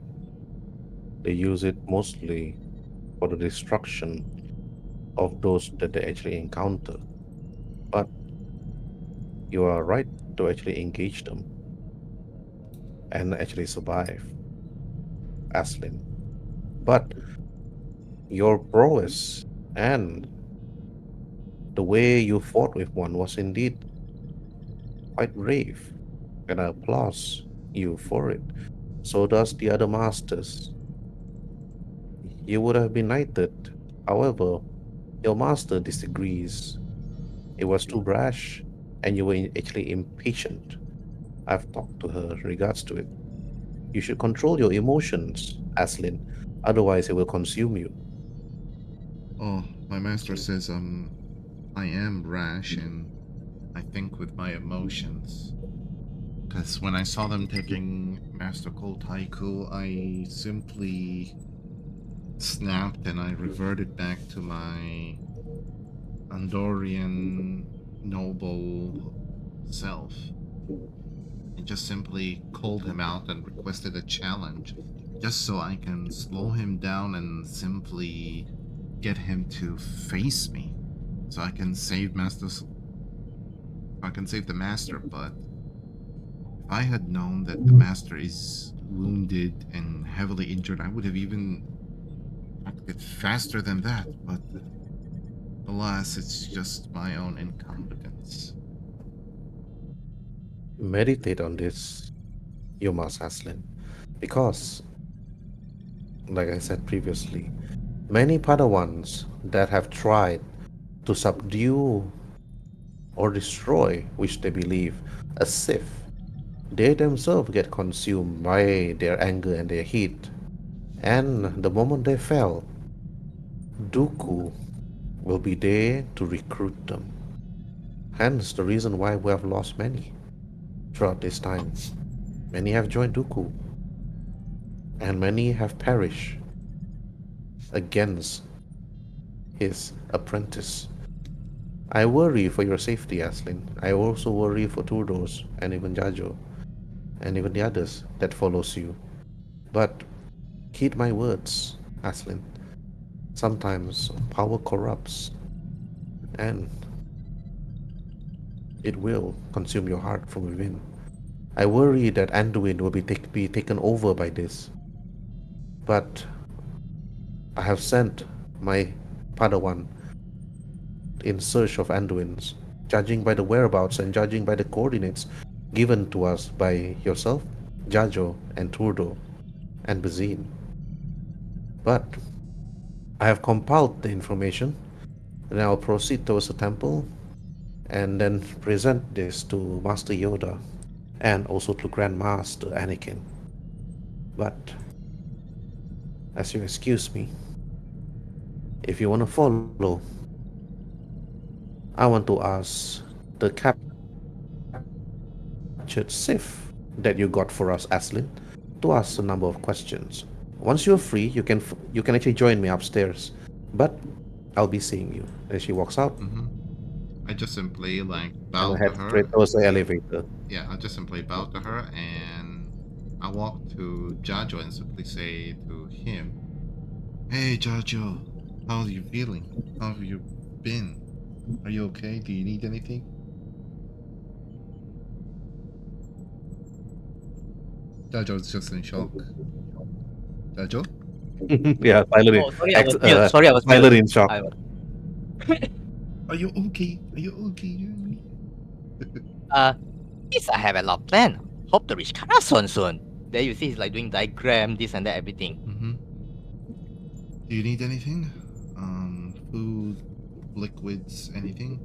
S1: they use it mostly for the destruction of those that they actually encounter. But you are right to actually engage them and actually survive, Aslin. But your prowess and the way you fought with one was indeed quite brave, and I applaud you for it. So does the other masters. You would have been knighted. However, your master disagrees. It was too brash, and you were actually impatient. I've talked to her regards to it. You should control your emotions, Aslin, otherwise it will consume you.
S4: Oh, my master says I am rash and I think with my emotions. Because when I saw them taking Master Cold Haiku, I simply snapped and I reverted back to my Andorian noble self. And just simply called him out and requested a challenge, just so I can slow him down and simply get him to face me, so I can save the master. But if I had known that the master is wounded and heavily injured, I would have even acted faster than that. But alas, it's just my own incompetence.
S1: Meditate on this, you must, Aslin, because, like I said previously, many Padawans that have tried to subdue or destroy, which they believe, a Sith, they themselves get consumed by their anger and their heat. And the moment they fell, Dooku will be there to recruit them. Hence the reason why we have lost many throughout this time. Many have joined Dooku, and many have perished against his apprentice. I worry for your safety, Aslin. I also worry for Turdos and even Jajo, and even the others that follows you. But heed my words, Aslin. Sometimes power corrupts, and it will consume your heart from within. I worry that Anduin will be taken over by this, but I have sent my Padawan in search of Anduins, judging by the whereabouts and judging by the coordinates given to us by yourself, Jajo, and Turdo, and Bazin. But I have compiled the information, and I'll proceed towards the temple and then present this to Master Yoda and also to Grandmaster Anakin. But as you excuse me, if you want to follow, I want to ask the captured Sith that you got for us, Aslin, to ask a number of questions. Once you're free, you can actually join me upstairs, but I'll be seeing you. And she walks out
S4: Mm-hmm. I just simply like
S1: and
S4: bow
S1: I
S4: to
S1: head
S4: her.
S1: straight towards the elevator.
S4: Yeah, I just simply bow to her and I walk to Jajo and simply say to him, "Hey Jajo, how are you feeling? How have you been? Are you okay? Do you need anything?" Jajo's just in shock. Jajo?
S1: Yeah, silent,
S2: Oh, sorry, I was mute. Sorry, I was
S1: silent
S2: mute.
S1: in shock.
S2: I was.
S4: Are you okay? Are you okay?
S2: Yes, I have a lot planned. Hope to reach Karason soon. There you see, he's like doing diagram, this and that, everything.
S4: Mm-hmm. Do you need anything? Food, liquids, anything?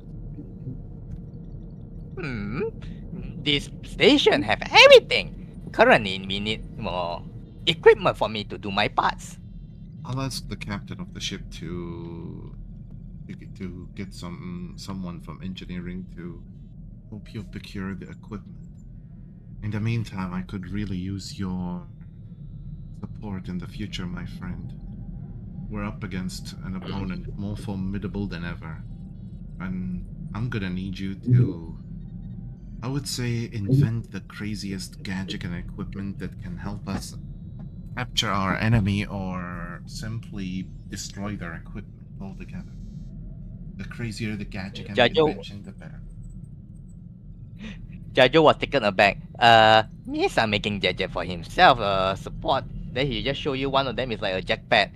S2: This station have everything. Currently, we need more equipment for me to do my parts.
S4: I'll ask the captain of the ship to get someone from engineering to help you procure the equipment. In the meantime, I could really use your support in the future, my friend. We're up against an opponent more formidable than ever, and I'm gonna need you to, I would say, invent the craziest gadget and equipment that can help us capture our enemy or simply destroy their equipment altogether. The crazier the gadget and the
S2: Jajo,
S4: invention, the better.
S2: Jajo was taken aback. Misa making gadget for himself, support. Then he just show you one of them is like a jackpad.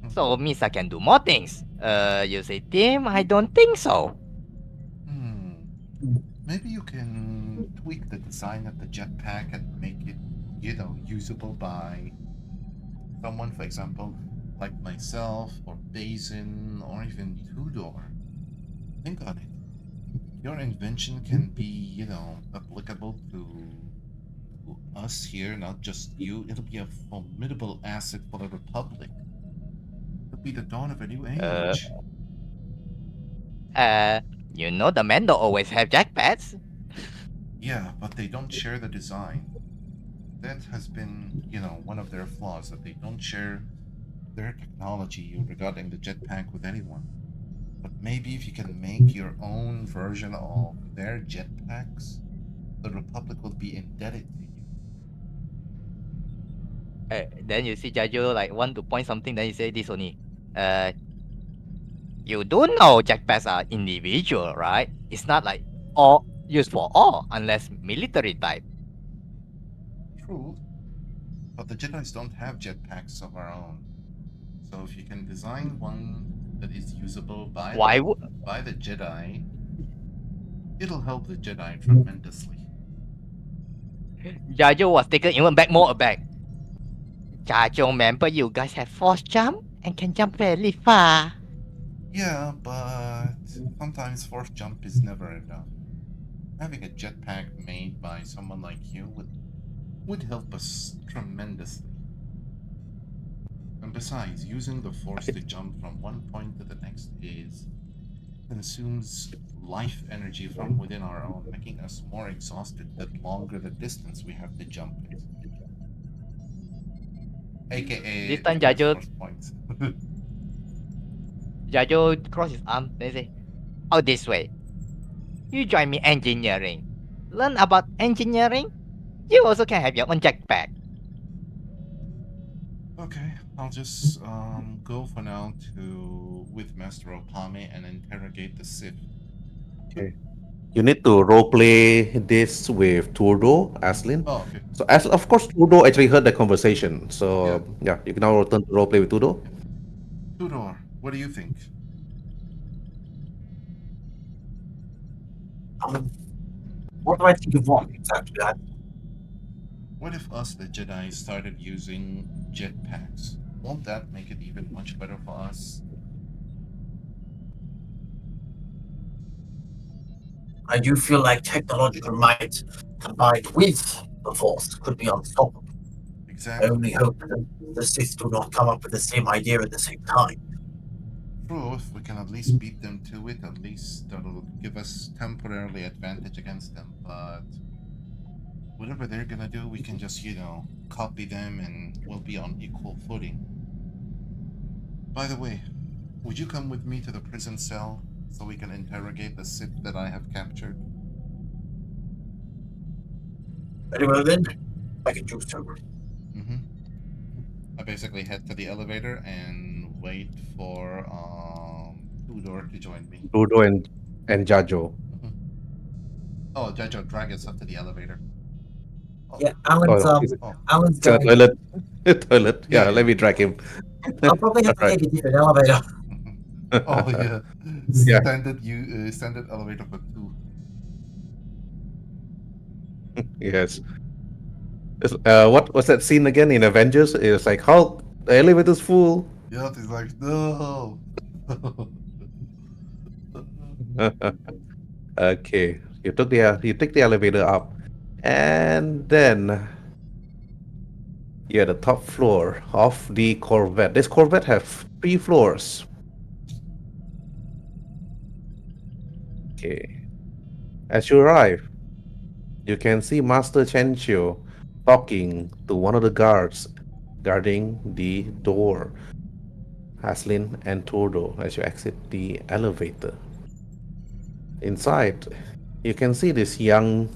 S2: So Misa can do more things. You say, Tim, I don't think so.
S4: Maybe you can tweak the design of the jetpack and make it, usable by someone, for example, like myself or Basin or even Tudor. Think on it. Your invention can be, applicable to us here, not just you. It'll be a formidable asset for the Republic. It'll be the dawn of a new
S2: Uh,
S4: age.
S2: the Mando always have jackpads.
S4: Yeah, but they don't share the design. That has been, one of their flaws, that they don't share their technology regarding the jetpack with anyone. But maybe if you can make your own version of their jetpacks, the Republic will be indebted to you.
S2: Then you see Jajo like want to point something, then you say this only. You do know jackpads are individual, right? It's not like all used for all, unless military type.
S4: True, but the Jedi's don't have jetpacks of our own. So if you can design one that is usable by
S2: Why would
S4: by the Jedi, it'll help the Jedi tremendously.
S2: Jajo was taken even back more aback. Jajo, remember you guys have force jump and can jump fairly far.
S4: Yeah, but sometimes force jump is never enough. Having a jetpack made by someone like you would help us tremendously. And besides, using the force to jump from one point to the next is consumes life energy from within our own, making us more exhausted the longer the distance we have to jump. AKA
S2: This time
S4: taking
S2: Jajo
S4: resource points.
S2: cross his arm. They say, "Oh, this way. You join me engineering. Learn about engineering. You also can have your own jetpack."
S4: Okay, I'll just go for now to with Master Opame and interrogate the Sith.
S1: Okay. You need to roleplay this with Turdo, Aslin.
S4: Oh, okay.
S1: So, as of course, Turdo actually heard the conversation. So,
S4: Yeah.
S1: yeah, you can now return to roleplay with Turdo.
S4: Tudor, what do you think?
S3: What do I think of what exactly?
S4: What if us, the Jedi, started using jetpacks? Won't that make it even much better for us?
S3: I do feel like technological might combined with the Force could be unstoppable. I
S4: Exactly.
S3: only hope that the Sith do not come up with the same idea at the same time.
S4: True, if we can at least beat them to it, at least that'll give us temporarily advantage against them. But whatever they're gonna do, we can just, copy them and we'll be on equal footing. By the way, would you come with me to the prison cell so we can interrogate the Sith that I have captured?
S3: Very well then, I can do so.
S4: Mm-hmm. I basically head to the elevator and wait for Tudor to join me.
S1: Turdo and Jajo.
S4: Mhm. Oh, Jajo, drag us up to the elevator.
S3: Yeah,
S1: Oh, he's
S3: Alan's
S1: in the
S3: going.
S1: toilet. Toilet.
S4: Yeah,
S1: Yeah,
S4: yeah.
S1: let me drag him.
S3: I'll probably have to
S1: Alright.
S3: take a different elevator.
S4: Oh yeah,
S1: Yeah.
S4: standard elevator for two.
S1: Yes. What was that scene again in Avengers? It was like Hulk, the elevator's full.
S4: Yeah, he's like no.
S1: Okay, you take the elevator up, and then you're at the top floor of the Corvette. This Corvette have 3 floors. Okay, as you arrive, you can see Master Chen Chiu talking to one of the guards guarding the door. Haslin and Turdo as you exit the elevator. Inside, you can see this young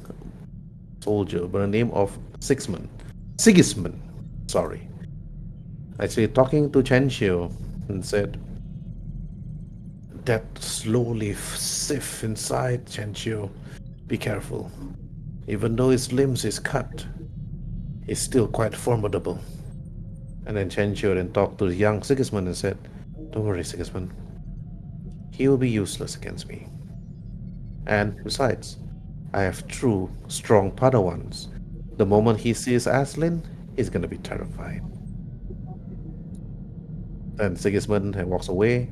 S1: soldier by the name of Sigismund, sorry, actually talking to Chen Xiu and said, "That slow-leaf Sith inside, Chen Xiu, be careful. Even though his limbs is cut, he's still quite formidable." And then Chen Xiu then talked to the young Sigismund and said, "Don't worry, Sigismund. He will be useless against me. And besides, I have true, strong Padawans. The moment he sees Aslin, he's gonna be terrified." Then Sigismund walks away,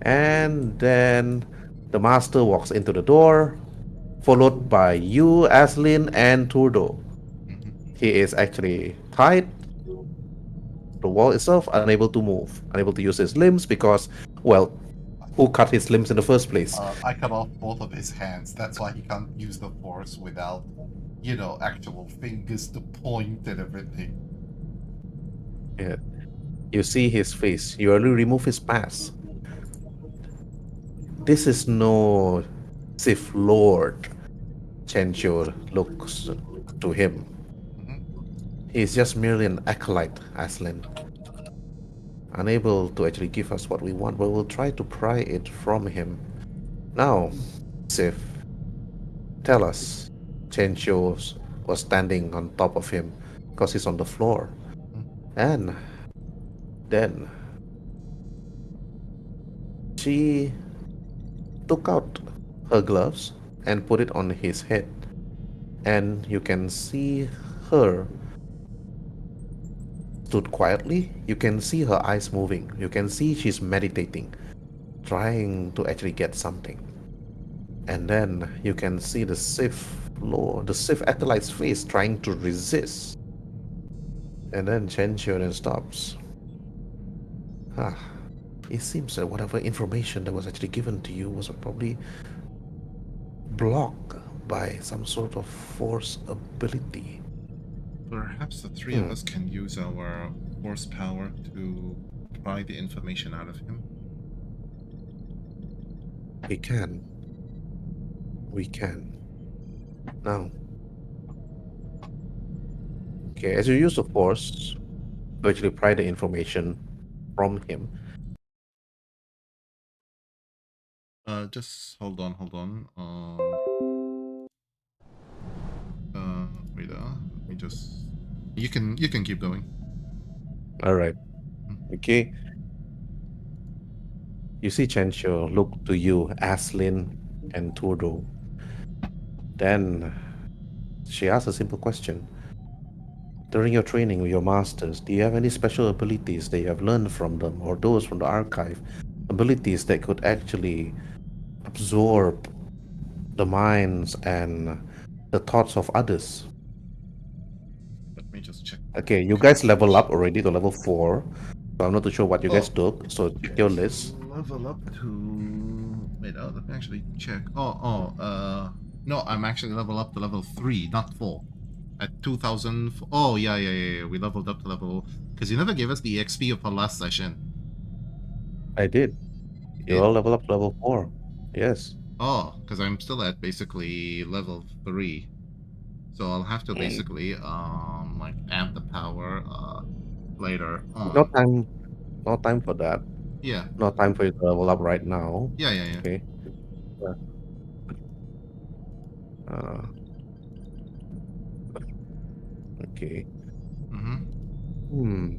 S1: and then the master walks into the door, followed by you, Aslin, and Turdo.
S4: Mhm.
S1: He is actually tied to the wall itself, unable to move, unable to use his limbs because, well, who cut his limbs in the first place?
S4: I cut off both of his hands. That's why he can't use the Force without, actual fingers to point and everything.
S1: Yeah. You see his face. You only remove his mask. This is no Sith Lord. Chencho looks to him.
S4: Mhm.
S1: He's just merely an acolyte, Aslan. Unable to actually give us what we want, but we'll try to pry it from him. Now, Sith, tell us. Chencho was standing on top of him because he's on the floor. And then she took out her gloves and put it on his head. And you can see her stood quietly. You can see her eyes moving. You can see she's meditating, trying to actually get something. And then you can see the Sith acolyte's face trying to resist. And then Chen Xiu then stops. Ah, it seems that whatever information that was actually given to you was probably blocked by some sort of force ability.
S4: Perhaps the three of us can use our horsepower to pry the information out of him.
S1: We can. We can. Now, okay, as you use the force to actually pry the information from him,
S4: Just hold on. Wait. Let me just. You can keep going.
S1: all right, okay, you see Chencho look to you, Aslin and Turdo. Then she asks a simple question. During your training with your masters, do you have any special abilities that you have learned from them or those from the archive? Abilities that could actually absorb the minds and the thoughts of others.
S4: Let me just check.
S1: Okay, you guys level up already to level 4. So I'm not too sure what you guys took. So check your list.
S4: Level up to. Wait, let me actually check. No, I'm actually level up to level 3, not 4. At 2000. Oh, yeah. We leveled up to level. Because you never gave us the XP of our last session.
S1: I did. You
S4: Did?
S1: all level up to level 4. Yes.
S4: Oh, because I'm still at basically level 3. So I'll have to basically, like, amp the power, later on.
S1: No time for that.
S4: Yeah.
S1: No time for you to level up right now.
S4: Yeah.
S1: Okay. Uh, okay.
S4: Mm-hmm.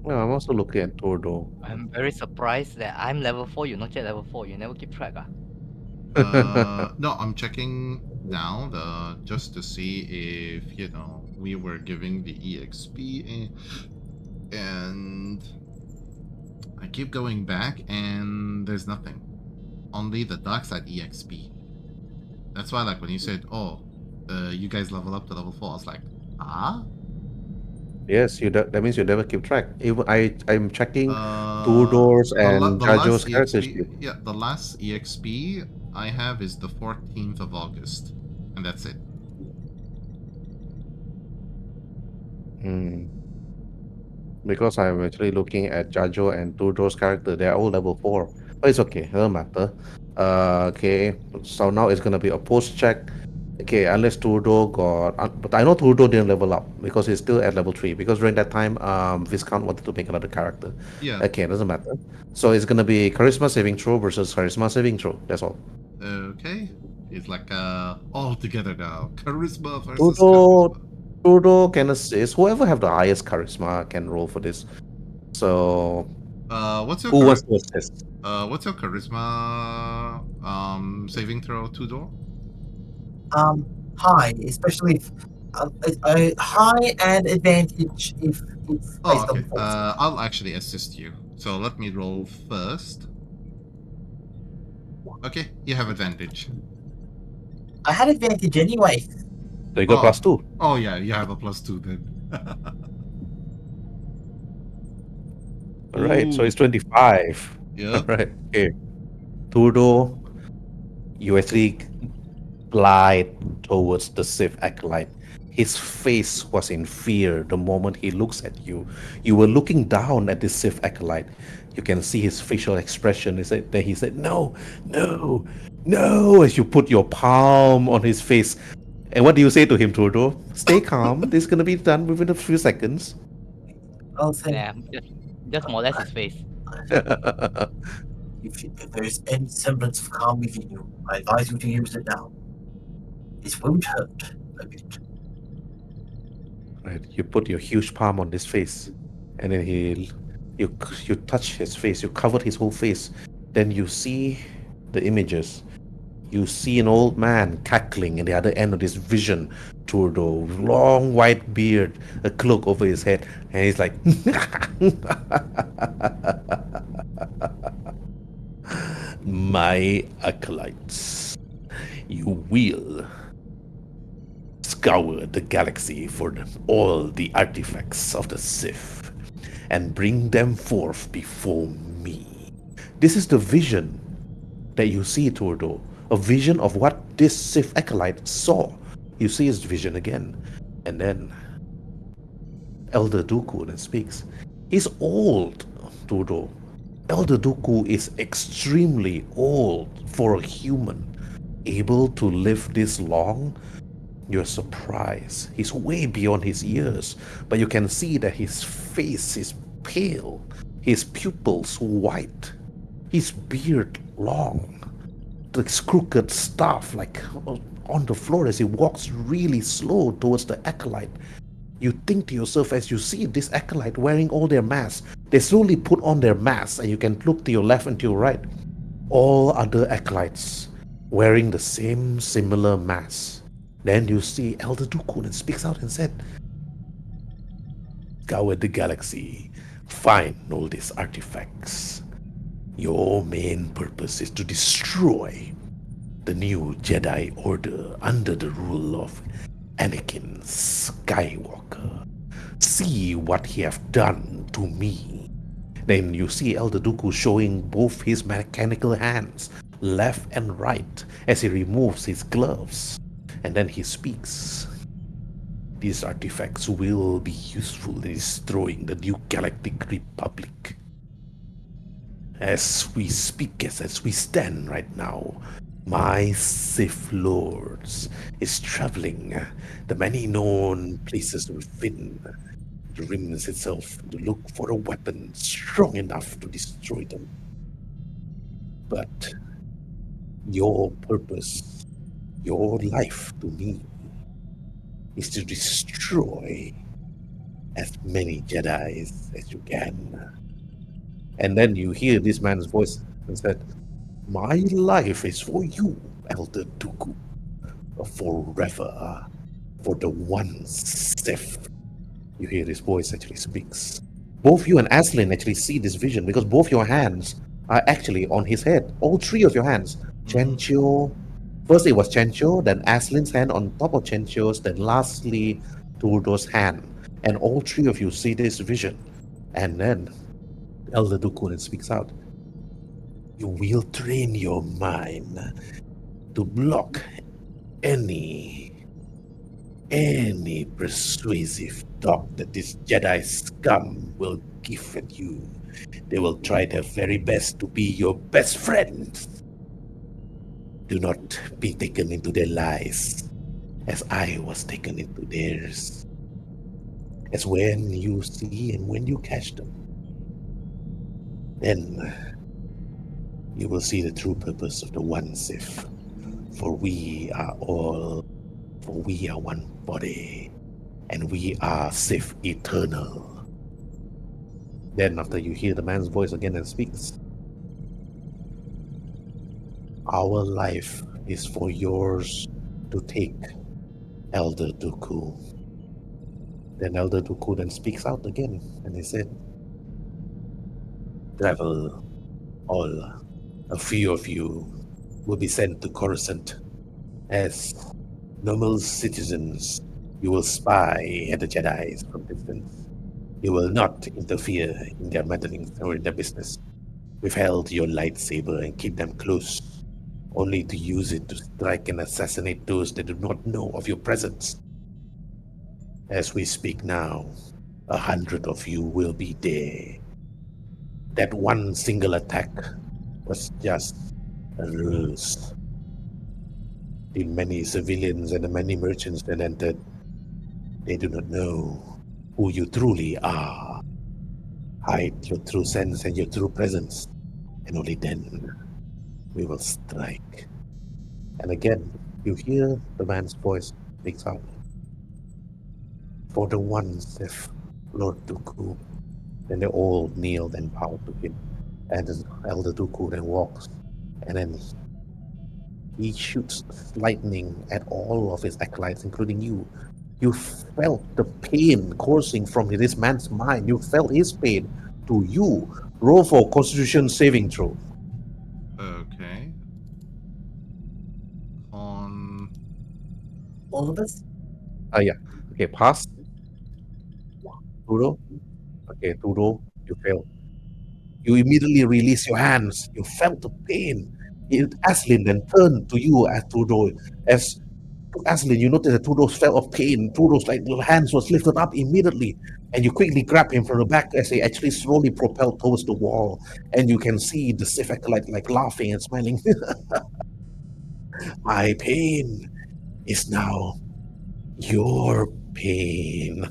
S1: Well, I'm also looking at Tordo.
S2: I'm very surprised that I'm level 4, you're not yet level 4. You never keep track, ah?
S4: No, I'm checking now just to see if we were giving the EXP, and I keep going back and there's nothing. Only the dark side EXP. That's why, like, when you said, "Oh, you guys level up to level 4," I was like, "Ah."
S1: Yes, that means you never keep track. Even I'm checking
S4: Uh,
S1: Tudor's and
S4: the
S1: Jajo's
S4: last
S1: character
S4: EXP,
S1: sheet.
S4: yeah, the last EXP I have is the 14th of August, and that's it.
S1: Because I'm actually looking at Jajo and Tudor's character. They're all level 4. But it's okay, doesn't matter. Okay, so now it's gonna be a post check. Okay, unless Tudor got, but I know Tudor didn't level up because he's still at level 3. Because during that time, Viscount wanted to make another character.
S4: Yeah.
S1: Okay, it doesn't matter. So it's gonna be charisma saving throw versus charisma saving throw. That's all.
S4: Okay. It's like all together now. Charisma versus
S1: Tudor,
S4: charisma.
S1: Tudor can assist. Whoever have the highest charisma can roll for this. So
S4: What's your
S1: who wants to assist?
S4: charisma saving throw, Tudor?
S3: High, especially if high and advantage if it's
S4: Oh,
S3: based on
S4: okay.
S3: force.
S4: I'll actually assist you. So let me roll first. Okay, you have advantage.
S3: I had advantage anyway.
S1: So you got +2.
S4: Oh yeah, you have a +2 then.
S1: All right, so
S4: Ooh.
S1: it's 25.
S4: Yeah.
S1: All right, okay. Tudor, you actually glide towards the Sith acolyte. His face was in fear the moment he looks at you. You were looking down at the Sith acolyte. You can see his facial expression. He said, "No, no, no," as you put your palm on his face. And what do you say to him, Tudor? Stay calm. This is gonna be done within a few seconds.
S3: I'll say,
S2: Yeah, just molest his face.
S3: if there's any semblance of calm within you, I advise you to use it now. This won't hurt a bit.
S1: Right, you put your huge palm on his face, and then you touch his face. You covered his whole face. Then you see the images. You see an old man cackling at the other end of this vision, Turdo, long white beard, a cloak over his head, and he's like, "My acolytes, you will scour the galaxy for all the artifacts of the Sith, and bring them forth before me. This is the vision that you see, Turdo. A vision of what this Sith acolyte saw. You see his vision again. And then Elder Dooku then speaks. He's old, Turdo. Elder Dooku is extremely old for a human. Able to live this long, you're surprised. He's way beyond his years, but you can see that his face is pale, his pupils white, his beard long, the crooked staff like on the floor as he walks really slow towards the acolyte. You think to yourself as you see this acolyte wearing all their masks. They slowly put on their masks, and you can look to your left and to your right. All other acolytes wearing the same similar masks. Then you see Elder Dooku and speaks out and said, "Scour the galaxy, find all these artifacts. Your main purpose is to destroy the new Jedi Order under the rule of Anakin Skywalker. See what he have done to me." Then you see Elder Dooku showing both his mechanical hands, left and right, as he removes his gloves. And then he speaks. "These artifacts will be useful in destroying the new Galactic Republic. As we speak, as we stand right now, my Sith Lords is traveling the many known places within the rims itself to look for a weapon strong enough to destroy them. But your purpose, your life to me, is to destroy as many Jedis as you can." And then you hear this man's voice and said, "My life is for you, Elder Dooku, forever, for the one Sith." You hear his voice actually speaks. Both you and Aslin actually see this vision because both your hands are actually on his head. All three of your hands. Chenchio. First it was Chenchio, then Aslin's hand on top of Chenchio's, then lastly Turdo's hand. And all three of you see this vision. And then Elder Dooku speaks out. "You will train your mind to block any persuasive talk that this Jedi scum will give at you. They will try their very best to be your best friends. Do not be taken into their lies, as I was taken into theirs. As when you see and when you catch them, then you will see the true purpose of the one Sith. For we are one body, and we are Sith eternal." Then after you hear the man's voice again and speaks, "Our life is for yours to take, Elder Dooku." Then Elder Dooku then speaks out again, and he said, "Travel all. A few of you will be sent to Coruscant as normal citizens. You will spy at the Jedi from distance. You will not interfere in their meddling or in their business. Withhold your lightsaber and keep them close, only to use it to strike and assassinate those that do not know of your presence. As we speak now, 100 of you will be there. That one single attack was just a ruse. The many civilians and the many merchants that entered, they do not know who you truly are. Hide your true sense and your true presence, and only then we will strike." And again, you hear the man's voice speaks out. "For the one Sith, Lord Dooku." Then they all kneel and bow to him. And the Elder Dooku then walks, and then he shoots lightning at all of his acolytes, including you. You felt the pain coursing from this man's mind. You felt his pain to you. Roll for Constitution saving throw.
S4: Okay. On
S3: All of us?
S1: Yeah. Okay, pass. Kuro. Okay, Trudeau, you failed. You immediately release your hands. You felt the pain. Aslin then turned to you as Trudeau. As Aslin, you noticed that Trudeau felt of pain. Trudeau's like little hands was lifted up immediately, and you quickly grab him from the back as he actually slowly propelled towards the wall. And you can see the Sith acolyte like laughing and smiling. My pain is now your pain.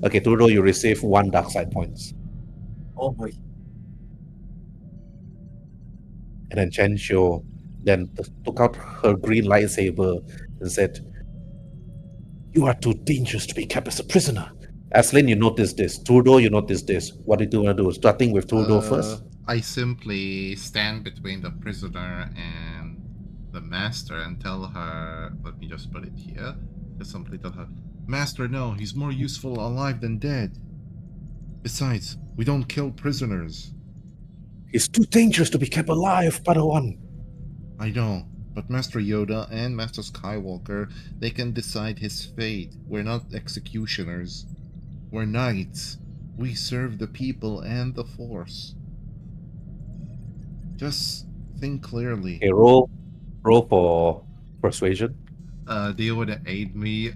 S1: Okay, Trudeau, you receive 1 dark side points.
S3: Oh boy.
S1: And then Chen Shou then took out her green lightsaber and said, "You are too dangerous to be kept as a prisoner." Aslin, you notice this. Trudeau, you notice this. What do you want to do? Starting with Trudeau first?
S4: I simply stand between the prisoner and the master and tell her, let me just put it here, just simply tell her, Master, no, he's more useful alive than dead. Besides, we don't kill prisoners.
S1: He's too dangerous to be kept alive, Padawan.
S4: I know, but Master Yoda and Master Skywalker, they can decide his fate. We're not executioners. We're knights. We serve the people and the Force. Just think clearly.
S1: Okay, roll for persuasion.
S4: Do you want to aid me,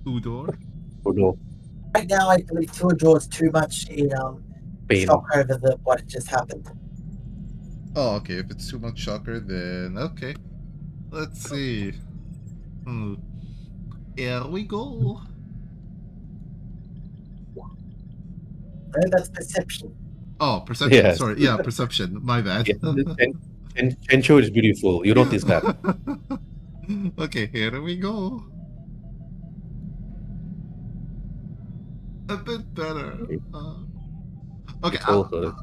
S4: Tudor?
S1: Trudeau,
S3: Right now, I believe Trudeau is too much in
S1: pain.
S3: shock over what just happened.
S4: Oh, okay. If it's too much shocker, then okay. Let's see. Here we go.
S3: No, that's perception.
S4: Oh, perception.
S1: Yes.
S4: Sorry. Yeah, perception. My bad.
S1: Yeah, Chen Shou is beautiful. You notice that.
S4: Okay, here we go. A bit better. Okay.
S1: Told her.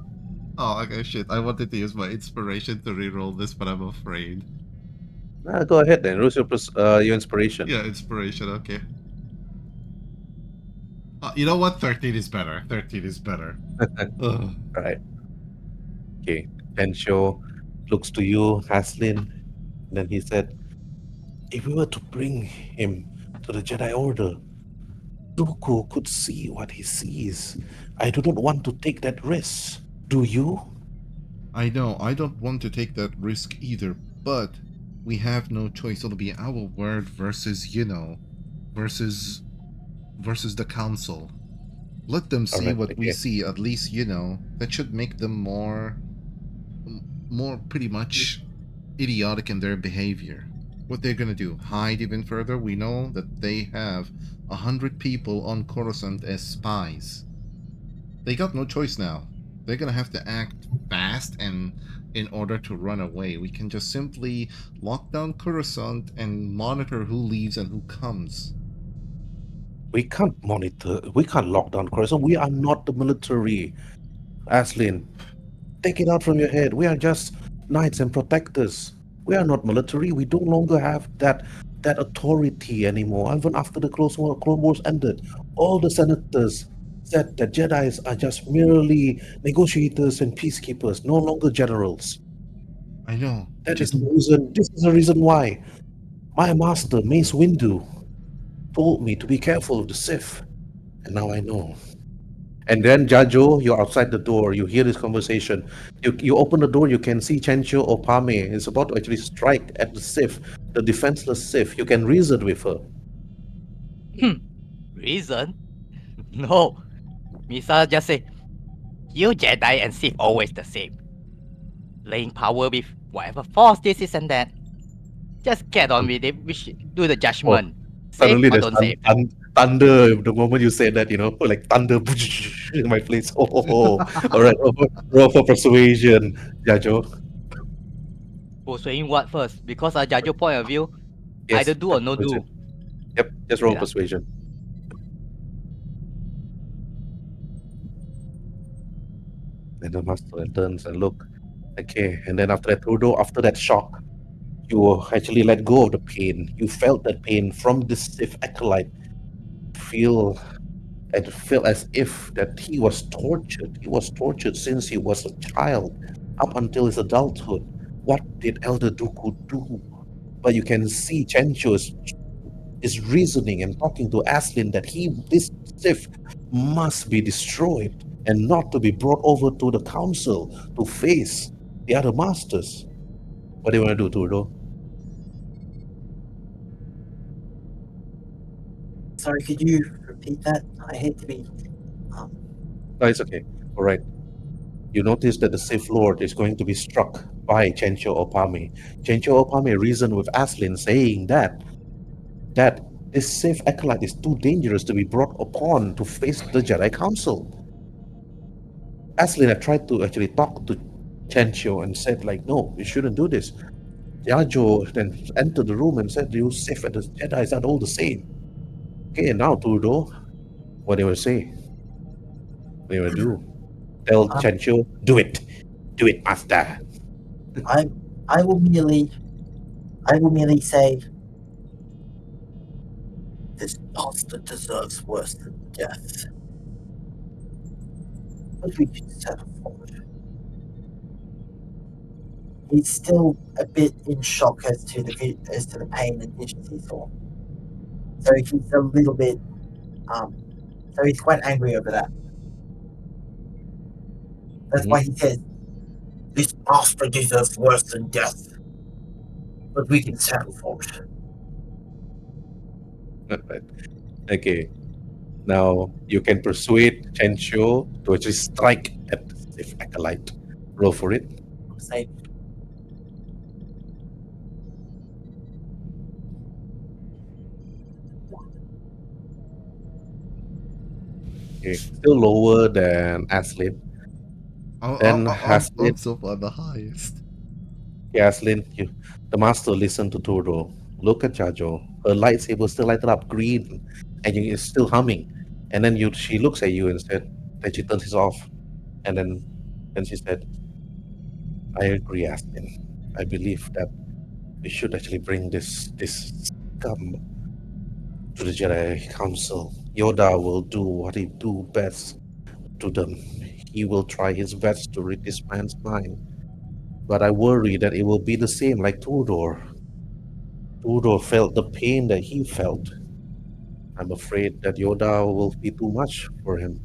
S4: Oh, okay, shit. I wanted to use my inspiration to reroll this, but I'm afraid.
S1: Go ahead then. What's your inspiration?
S4: Yeah, inspiration, okay. You know what? 13 is better. 13 is better. Ugh.
S1: Right. Okay. Chen Shou looks to you, Haslin, and then he said, "If we were to bring him to the Jedi Order, Dooku could see what he sees. I do not want to take that risk. Do you?"
S4: I know, I don't want to take that risk either, but we have no choice. It'll be our word versus, versus the council. Let them see
S1: Alright,
S4: what we
S1: okay.
S4: see, at least, that should make them more pretty much idiotic in their behavior. What they're gonna do? Hide even further? We know that they have 100 people on Coruscant as spies. They got no choice now. They're gonna have to act fast and in order to run away. We can just simply lock down Coruscant and monitor who leaves and who comes.
S1: We can't lock down Coruscant. We are not the military. Aslin, take it out from your head. We are just knights and protectors. We are not military. We no longer have that authority anymore. Even after the Clone Wars ended, all the senators said that Jedis are just merely negotiators and peacekeepers, no longer generals.
S4: I know.
S1: That is the reason. This is the reason why my master Mace Windu told me to be careful of the Sith, and now I know. And then Jajo, you're outside the door. You hear this conversation. You open the door. You can see Chen Shou or Pame is about to actually strike at the Sith, the defenseless Sith. You can reason with her.
S2: Reason? No. Misa just say, you Jedi and Sith always the same. Playing power with whatever force this is and that. Just get on with it. We should do the judgment. Save
S1: Suddenly,
S2: or
S1: there's
S2: don't save.
S1: thunder. The moment you say that, like thunder in my place. All right, roll for persuasion, Jajo.
S2: Persuading what first? Because Jajo point of view,
S1: Yes,
S2: either do or no do.
S1: persuasion. Yep, just roll
S2: Yeah.
S1: persuasion. And the master turns and look. Okay, and then after that, Trudeau, after that shock, you actually let go of the pain. You felt that pain from this Sith acolyte. It felt as if that he was tortured. He was tortured since he was a child, up until his adulthood. What did Elder Dooku do? But you can see Chen Shou is reasoning and talking to Aslin that this Sith must be destroyed and not to be brought over to the council to face the other masters. What do you want to do, Turdo?
S3: Sorry, could you repeat that? I hate to be.
S1: No, it's okay. All right. You notice that the Sith Lord is going to be struck by Chencho Opame. Chencho Opame reasoned with Aslin, saying that this Sith acolyte is too dangerous to be brought upon to face the Jedi Council. Aslin had tried to actually talk to Chencho and said, like, no, you shouldn't do this. Yajo then entered the room and said, you Sith and the Jedi are all the same. Okay, and now Turdo, what do you want to say? What do you want to do? Tell Chencho, do it, Master.
S3: I will merely say this bastard deserves worse than death. But we can settle for it. He's still a bit in shock as to the pain and visions he saw. So he's a little bit so he's quite angry over that. That's why he says, this bastard deserves worse than death. But we can settle for it.
S1: Okay. Now you can persuade Chencho to actually strike at the Sith acolyte. Roll for it.
S3: Say,
S1: Okay. Still lower than Aslin. Then Haslin.
S4: Also for the highest.
S1: Aslin, the master listened to Turdo. Look at Jajo. Her lightsaber still lighted up green, and it's still humming. And then she looks at you and said, then she turns it off. And then she said, I agree, Aslin. I believe that we should actually bring this scum to the Jedi Council. Yoda will do what he do best to them. He will try his best to read this man's mind. But I worry that it will be the same like Tudor. Tudor felt the pain that he felt. I'm afraid that Yoda will be too much for him.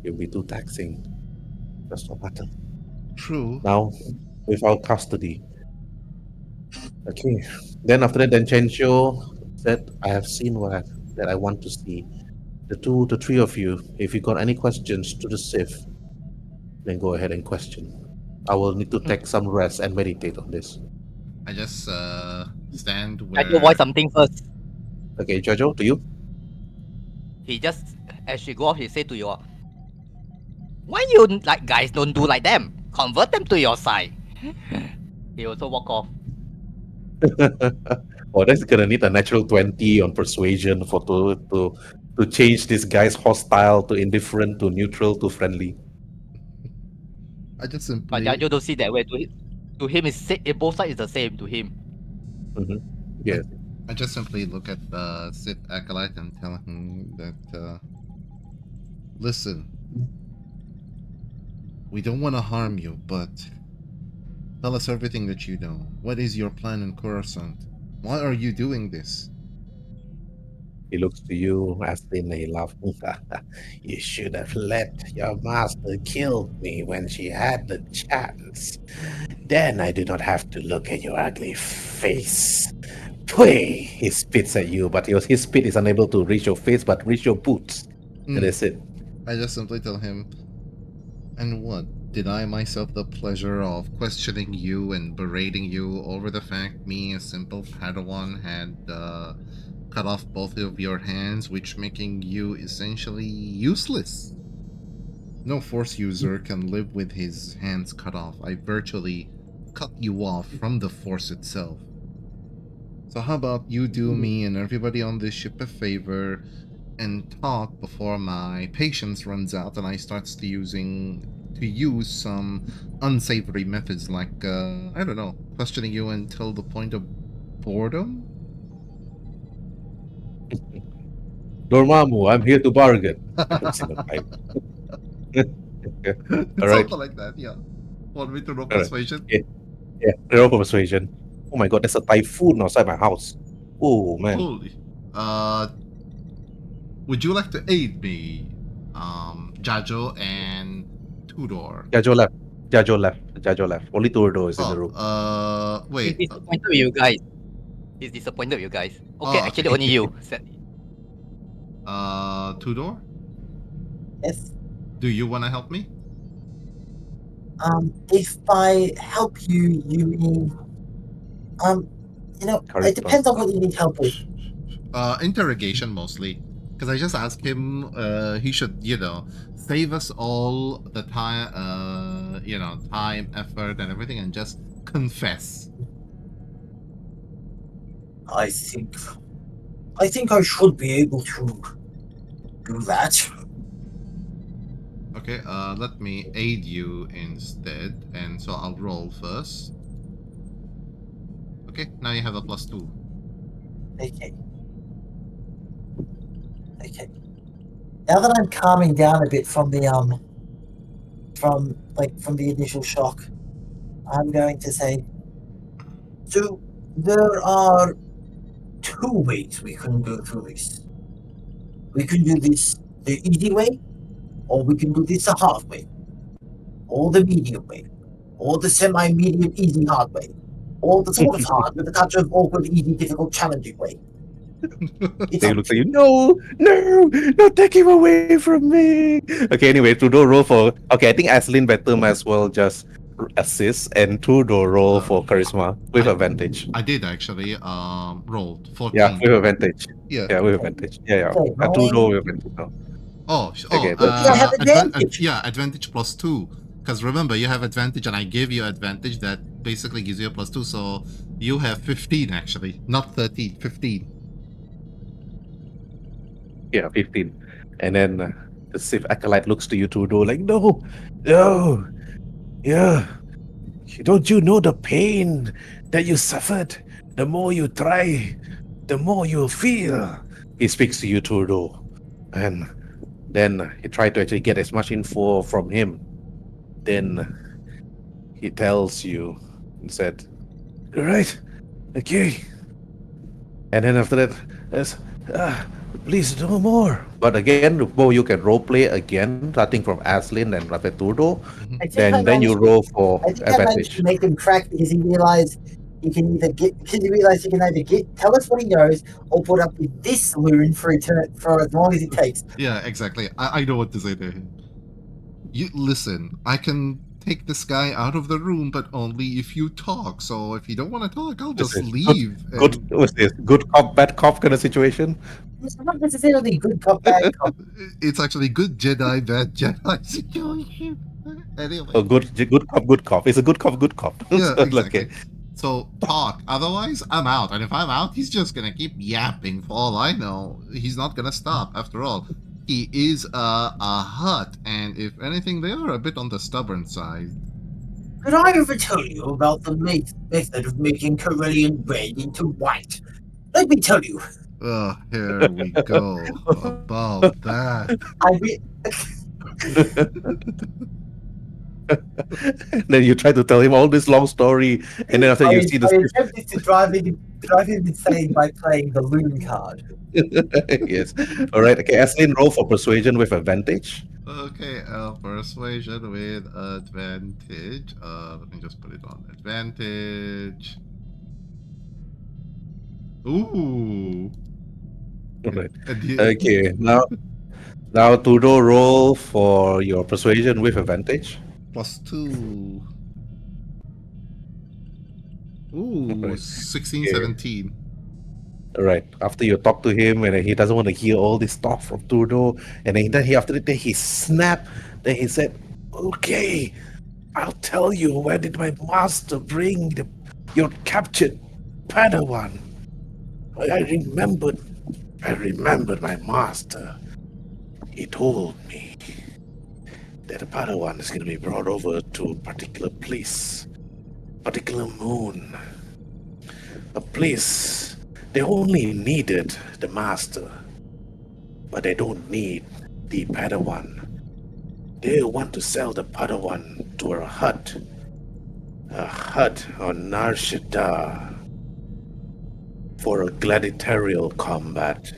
S1: It will be too taxing. That's no matter.
S4: True.
S1: Now, without custody. Okay. Then after that, then Chencho said, I have seen that I want to see. The three of you, if you got any questions to the Sith, then go ahead and question. I will need to take some rest and meditate on this.
S4: I just stand
S2: I
S4: where.
S2: will voice something first.
S1: Okay, Jojo, to you?
S2: He just, as she go off, he say to you, why you like guys don't do like them? Convert them to your side. He also walk off.
S1: Oh, that's gonna need a natural 20 on persuasion for to change this guy's hostile to indifferent to neutral to friendly.
S4: I just
S2: But
S4: simply.
S2: Jajo don't see that way. To him, both sides is the same to him.
S1: Yes.
S4: I just simply look at the Sith acolyte and tell him that, listen, we don't want to harm you, but tell us everything that you know. What is your plan in Coruscant? Why are you doing this?
S1: He looks to you, Ashley, and he laughs. You should have let your master kill me when she had the chance. Then I do not have to look at your ugly face. Pway! He spits at you, but his spit is unable to reach your face, but reach your boots. And that's it.
S4: I just simply tell him, and what? Deny myself the pleasure of questioning you and berating you over the fact me, a simple Padawan, had cut off both of your hands, which making you essentially useless. No Force user can live with his hands cut off. I virtually cut you off from the Force itself. So how about you do me and everybody on this ship a favor and talk before my patience runs out and I starts to use some unsavory methods like, I don't know, questioning you until the point of boredom?
S1: Dormammu, I'm here to bargain. All right.
S4: Something like that, yeah. Want me to roll
S1: All right.
S4: persuasion?
S1: Yeah, roll for persuasion. Oh my god, there's a typhoon outside my house. Oh man.
S4: Holy. Would you like to aid me? Jajo and Tudor.
S1: Jajo left. Jajo left. Only Tudor is in the room.
S2: He's
S4: Wait.
S2: disappointed with you guys. He's disappointed with you guys. Okay,
S4: Oh,
S2: actually
S4: okay.
S2: only you. Sadly.
S4: Tudor,
S3: Yes.
S4: do you want to help me?
S3: If by help you, you mean, it
S1: Charisma.
S3: depends on what you need help with.
S4: Interrogation mostly. Because I just asked him, he should, save us all the time, time, effort, and everything, and just confess.
S3: I think I should be able to do that.
S4: Okay, let me aid you instead, and so I'll roll first. Okay, now you have a +2.
S3: Okay. Now that I'm calming down a bit from the initial shock, I'm going to say, so there are 2 ways we can go through this. We can do this the easy way, or we can do this the hard way, or the medium way, or the semi-medium easy hard way, or the sort of hard with a touch of awkward, easy, difficult, challenging way. It's
S1: They
S3: up
S1: look
S3: to
S1: at you. No, take him away from me. Okay, anyway, Tudor roll for. Okay, I think Aslin better might as well just assist and Tudor roll for charisma with advantage.
S4: I did actually rolled 14.
S1: Yeah, with advantage.
S4: Yeah.
S1: Yeah, with advantage. Yeah.
S3: Okay,
S1: And Tudor with advantage. No.
S4: Okay,
S3: I have advantage.
S4: Advantage +2. Because remember, you have advantage, and I gave you advantage that basically gives you a +2. So you have 15 actually, not 13, 15.
S1: Yeah, 15. And then the Sith acolyte looks to you, Tudor, like, no, yeah. Don't you know the pain that you suffered? The more you try, the more you feel. He speaks to you, Tudor, and then he tried to actually get as much info from him. Then he tells you and said, right, okay. And then after that, please do more. But again, before you can roleplay again, starting from Aslin and Tudor,
S3: I think I
S1: then you
S3: managed to-
S1: roll for
S3: I think I managed
S1: advantage.
S3: to make him crack because he realized he can either tell us what he knows or put up with this loon for as long as it takes.
S4: Yeah, exactly. I know what to say to him. You listen. I can take this guy out of the room, but only if you talk. So if you don't want to talk, I'll just
S1: This is
S4: leave.
S1: Good, what's this? Good cop, bad cop kind of situation?
S3: It's not necessarily good cop, bad cop.
S4: It's actually good Jedi, bad Jedi situation. Anyway.
S1: Oh, good cop. It's a good cop, good cop.
S4: Yeah,
S1: So,
S4: exactly.
S1: okay.
S4: So talk. Otherwise, I'm out. And if I'm out, he's just gonna keep yapping. For all I know, he's not gonna stop. After all, he is a hut, and if anything, they are a bit on the stubborn side.
S3: Could I ever tell you about the method of making Corellian red into white? Let me tell you.
S4: Oh, here we go about that.
S1: And then you try to tell him all this long story, and then after you see
S3: I attempted to drive him insane by playing the loon card.
S1: yes. All right. Okay. Aslin, roll for persuasion with advantage.
S4: Okay, persuasion with advantage. Let me just put it on advantage. Ooh.
S1: All right.
S4: And he-
S1: Okay. Now Tudor, roll for your persuasion with advantage.
S4: +2. Ooh,
S1: Right.
S4: 16,
S1: Okay.
S4: 17.
S1: All right. After you talk to him, and he doesn't want to hear all this stuff from Tudor, and then after that he snapped. Then he said, "Okay, I'll tell you. Where did my master bring your captured Padawan? I remembered my master. He told me that a Padawan is going to be brought over to a particular place, particular moon, a place. They only needed the master, but they don't need the Padawan. They want to sell the Padawan to a hut on Nar Shaddaa for a gladiatorial combat.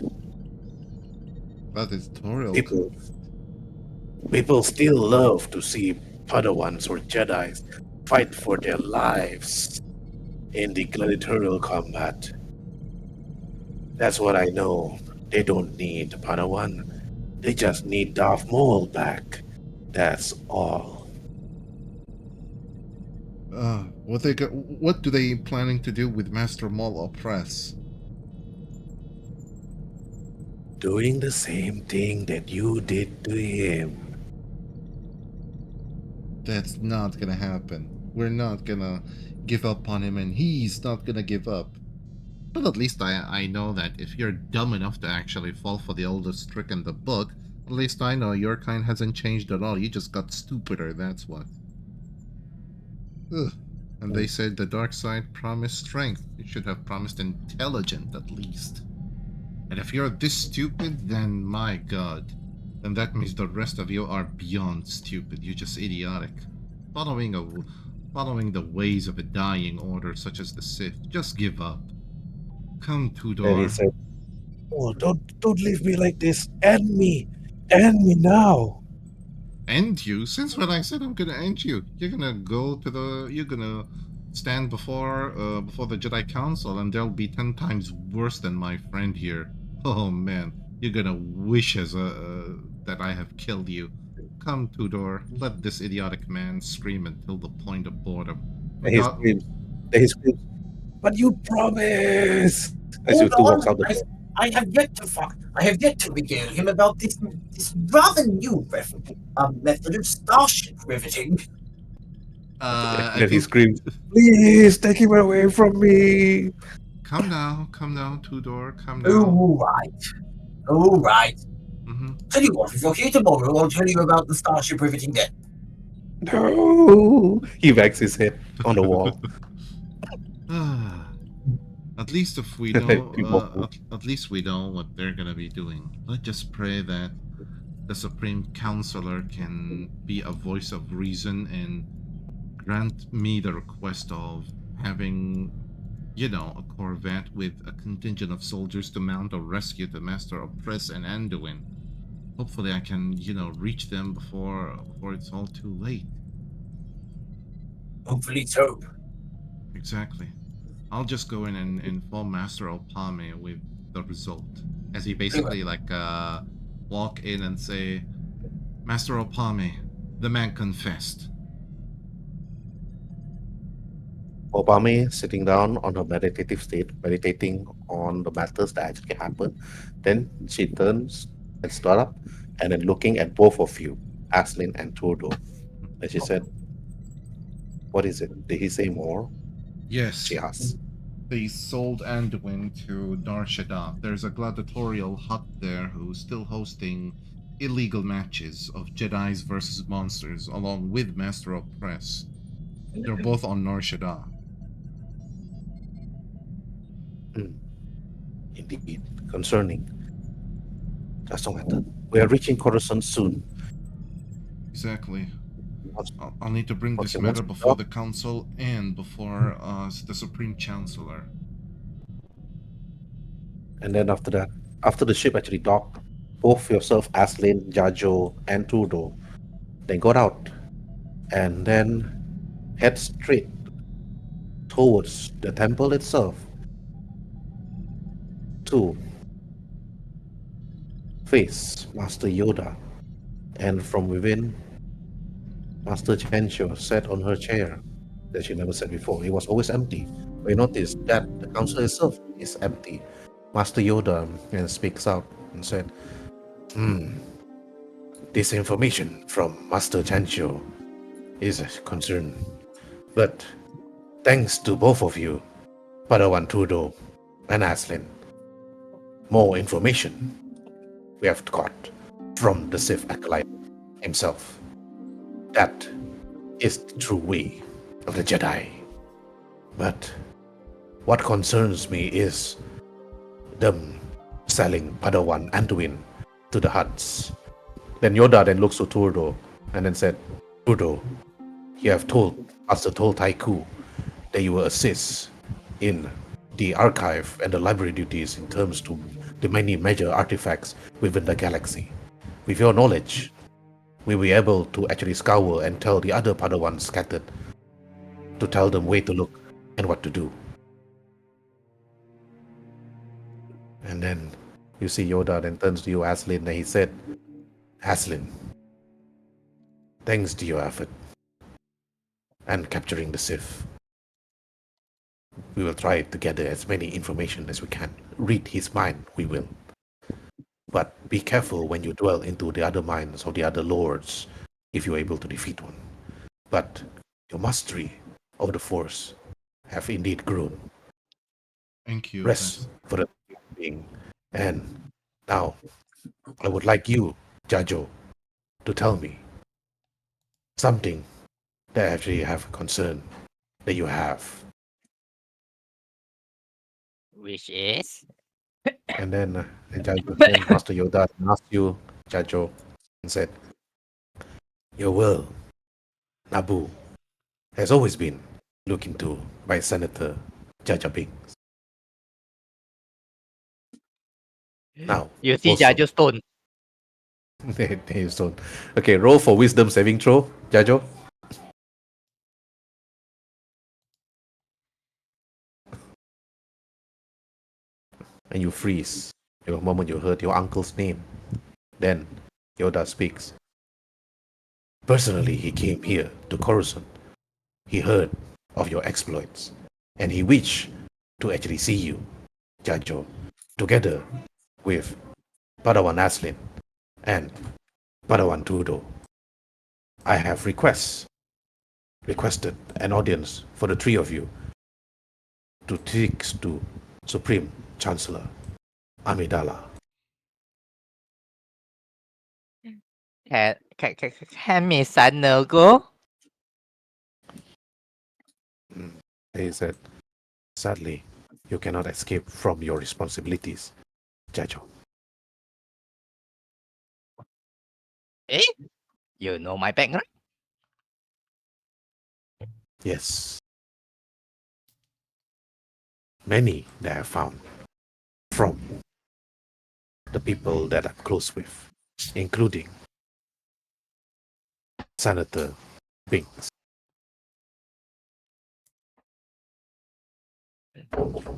S4: That is tutorial.
S1: People still love to see Padawans or Jedis fight for their lives in the gladiatorial combat. That's what I know. They don't need Padawan. They just need Darth Maul back. That's all.
S4: What do they planning to do with Master Maul Oppress?
S1: Doing the same thing that you did to him.
S4: That's not gonna happen. We're not gonna give up on him, and he's not gonna give up. But at least I know that if you're dumb enough to actually fall for the oldest trick in the book, at least I know your kind hasn't changed at all. You just got stupider, that's what. Ugh. And they said the dark side promised strength. It should have promised intelligent at least. And if you're this stupid, then my god. Then that means the rest of you are beyond stupid. You're just idiotic. Following the ways of a dying order such as the Sith, just give up. Come,
S1: And he
S4: Tudor.
S1: said, "Oh, don't leave me like this. End me now."
S4: End you? Since when I said I'm gonna end you? You're gonna stand before the Jedi Council, and they'll be 10 times worse than my friend here. Oh man, you're gonna wish that I have killed you. Come, Tudor, let this idiotic man scream until the point of boredom.
S1: And he screams, "But you promised!" As you
S3: Hold
S1: two walks
S3: on,
S1: out the door.
S3: I have yet to regale him about this rather new method of starship riveting.
S4: I
S1: And he
S4: think.
S1: screams, "Please take him away from me!"
S4: Calm down, Tudor, calm
S3: Oh,
S4: down.
S3: all right.
S4: Mm-hmm.
S3: Tell you what, if you're here tomorrow, I'll tell you about the starship riveting then.
S1: No! He wags his head on the wall.
S4: At least if we
S1: And
S4: know,
S1: people move.
S4: at least we know what they're gonna be doing. Let's just pray that the Supreme Counselor can be a voice of reason and grant me the request of having, a corvette with a contingent of soldiers to mount a rescue to Master Oppress and Anduin. Hopefully I can, reach them before it's all too late.
S3: Hopefully so.
S4: Exactly. I'll just go in and inform Master Opame with the result. As he basically walk in and say, Master Opame, the man confessed.
S1: Obama sitting down on her meditative state, meditating on the matters that actually happened. Then she turns and stood up and then looking at both of you, Aslin and Trudeau. And she said, "What is it? Did he say more?"
S4: Yes,
S1: She asked.
S4: they sold Anduin to Nar Shaddaa. There's a gladiatorial hut there who's still hosting illegal matches of Jedis versus monsters along with Master Oppress. They're both on Nar Shaddaa.
S1: Indeed, concerning. That's no matter. We are reaching Coruscant soon.
S4: Exactly.
S1: What's-
S4: I'll need to bring this
S1: Okay,
S4: matter
S1: once-
S4: before the council and before the Supreme Chancellor.
S1: And then after that, after the ship actually docked, both yourself, Aslin, Jajo, and Trudeau, then got out and then head straight towards the temple itself to face Master Yoda. And from within, Master Chensho sat on her chair that she never sat before. It was always empty. We noticed that the council itself is empty. Master Yoda speaks out and said, "This information from Master Chensho is a concern. But thanks to both of you, Padawan Trudeau and Aslin, more information we have got from the Sith Acolyte himself. That is the true way of the Jedi. But what concerns me is them selling Padawan Anduin to the Huts." Then Yoda then looks to Trudeau and then said, "Trudeau, you have told Master Tol Taiku that you will assist in the archive and the library duties in terms to the many major artifacts within the galaxy. With your knowledge, we'll be able to actually scour and tell the other Padawans scattered to tell them where to look and what to do. And then you see Yoda then turns to you, Aslin, and he said, Aslin, thanks to your effort and capturing the Sith, we will try to gather as many information as we can. Read his mind, we will. But be careful when you dwell into the other minds of the other lords if you're able to defeat one. But your mastery of the Force have indeed grown.
S4: Thank you.
S1: Rest for the time being. And now, I would like you, Jajo, to tell me something that actually have a concern that you have.
S2: Which is
S1: And then then Master Yoda asked you, Jajo, and said, your will, Naboo, has always been looked into by Senator Jar Jar Binks. Now,
S2: you see
S1: also,
S2: Jajo Stone.
S1: so, okay, roll for wisdom saving throw, Jajo. And you freeze the moment you heard your uncle's name. Then Yoda speaks. Personally, he came here to Coruscant. He heard of your exploits, and he wished to actually see you, Jajo, together with Padawan Aslin and Padawan Tudo. I have requested an audience for the three of you to speak to Supreme Chancellor Amidala.
S2: Can me son no go?
S1: He said, sadly, you cannot escape from your responsibilities, Jajo.
S2: Eh? You know my background?
S1: Yes. Many that I have found from the people that I'm close with, including Senator Binks.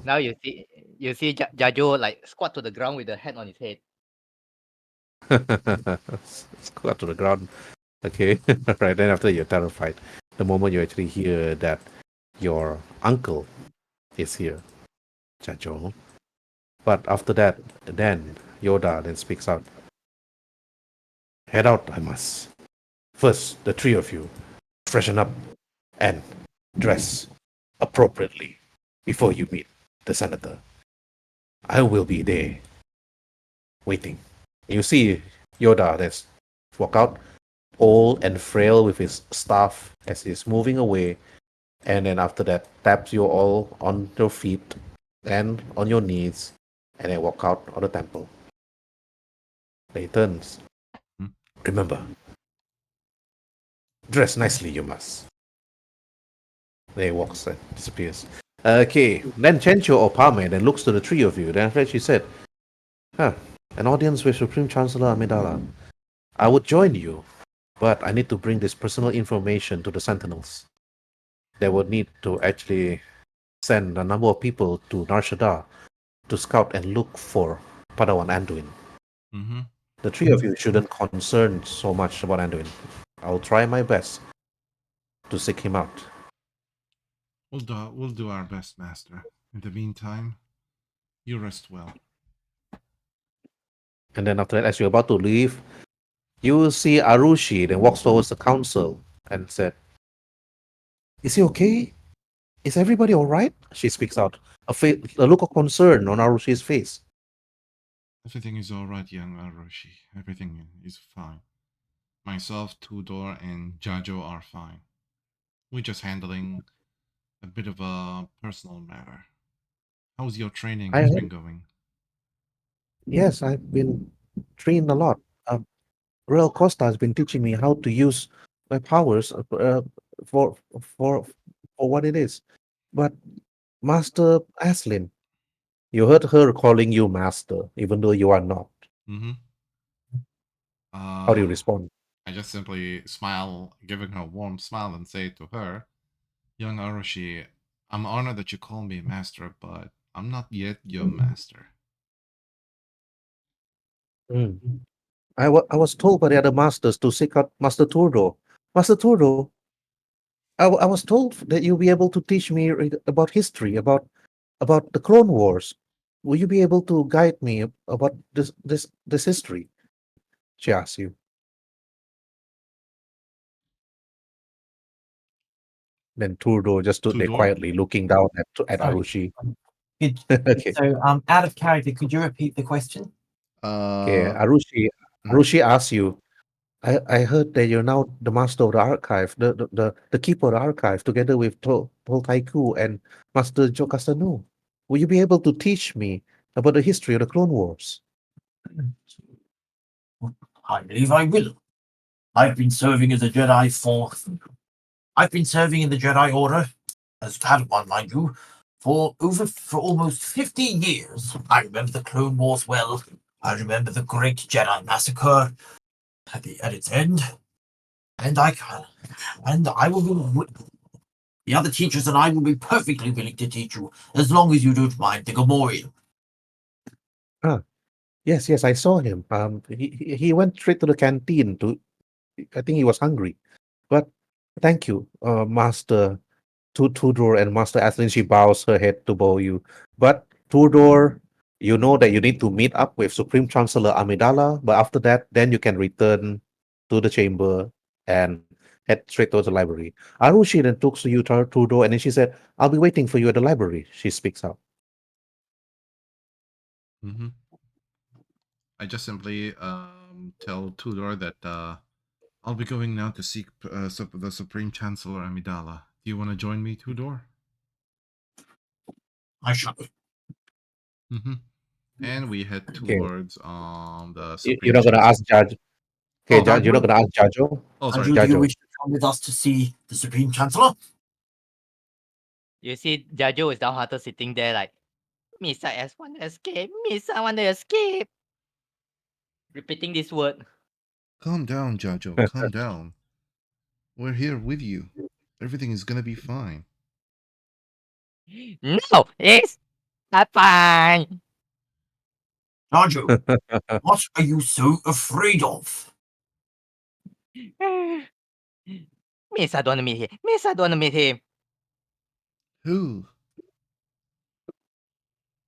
S2: Now you see Jajo like squat to the ground with the hand on his head.
S1: Squat to the ground. Okay. Right. Then after you're terrified. The moment you actually hear that your uncle is here, Jajo. But after that, then Yoda then speaks out. Head out, I must. First, the three of you freshen up and dress appropriately before you meet the senator. I will be there waiting. You see Yoda that's walk out, old and frail with his staff as he's moving away, and then after that taps you all on your feet and on your knees, and then walk out of the temple. Then he turns.
S4: Hmm.
S1: Remember, dress nicely you must. Then he walks and disappears. Okay, then Chencho or Palme then looks to the three of you. Then after that she said, an audience with Supreme Chancellor Amidala. I would join you, but I need to bring this personal information to the Sentinels. They would need to actually send a number of people to Nar Shaddaa to scout and look for Padawan Anduin.
S4: Mm-hmm.
S1: The three of you shouldn't concern so much about Anduin. I'll try my best to seek him out.
S4: We'll do our best, Master. In the meantime, you rest well.
S1: And then after that, as you're about to leave, you will see Arushi then walks towards the council and said, Is he okay? Is everybody all right? She speaks out, a look of concern on Arushi's face.
S4: Everything is all right, young Aroshi. Everything is fine. Myself, Tudor, and Jajo are fine. We're just handling a bit of a personal matter. How's your training
S1: I
S4: has been going?
S1: Yes, I've been trained a lot. Real Costa has been teaching me how to use my powers for for for what it is. But Master Aslin, you heard her calling you Master, even though you are not.
S4: Mm-hmm.
S1: How do you respond?
S4: I just simply smile, giving her a warm smile, and say to her, "Young Arushi, I'm honored that you call me master, but I'm not yet your master."
S1: Mm. I was told by the other masters to seek out Master Turdo. Master Turdo, I was told that you'll be able to teach me about history, about the Clone Wars. Will you be able to guide me about this history? She asks you. Then Turdo just stood there
S4: Tudor?
S1: quietly, looking down at
S5: Sorry.
S1: Arushi.
S5: Could,
S1: Okay,
S5: so, out of character, could you repeat the question?
S1: okay.
S4: Uh,
S1: Arushi asks you. I heard that you're now the master of the archive, the keeper of the archive, together with Taiku and Master Jokasanu. Will you be able to teach me about the history of the Clone Wars?
S3: I believe I will. I've been serving as a Jedi for. I've been serving in the Jedi Order, as Padawan, mind you, for almost 50 years. I remember the Clone Wars well. I remember the Great Jedi Massacre at its end, and I will be. The other teachers and I will be perfectly willing to teach you, as long as you don't mind the Gamorrean.
S1: Yes, I saw him. He went straight to the canteen to. I think he was hungry. But thank you, Master Tudor and Master Aslin. She bows her head to bow you. But Tudor, you know that you need to meet up with Supreme Chancellor Amidala. But after that, then you can return to the chamber and head straight towards the library. Arushi then talks to you, Tudor, and then she said, "I'll be waiting for you at the library." She speaks out.
S4: mhm. I just simply tell Tudor that I'll be going now to seek the Supreme Chancellor Amidala. Do you want to join me, Tudor?
S3: I shall.
S4: Mm-hmm. And we head
S1: Okay,
S4: towards the
S1: you're
S4: Supreme
S1: not gonna ask
S4: Chancellor.
S1: Judge. Okay,
S3: Oh,
S1: Judge, you're not gonna ask Jajo.
S4: Oh,
S3: And
S4: sorry.
S3: do you
S1: Jajo.
S3: wish to come with us to see the Supreme Chancellor?
S2: You see, Jajo is downhearted sitting there like, Misa S want to escape, Misa want to escape. Repeating this word.
S4: Calm down, Jajo. Calm down. We're here with you. Everything is gonna be fine.
S2: No, it's not fine.
S3: Narjo, what are you so afraid of?
S2: Misa don't want to meet him. Misa don't want to meet him.
S4: Who?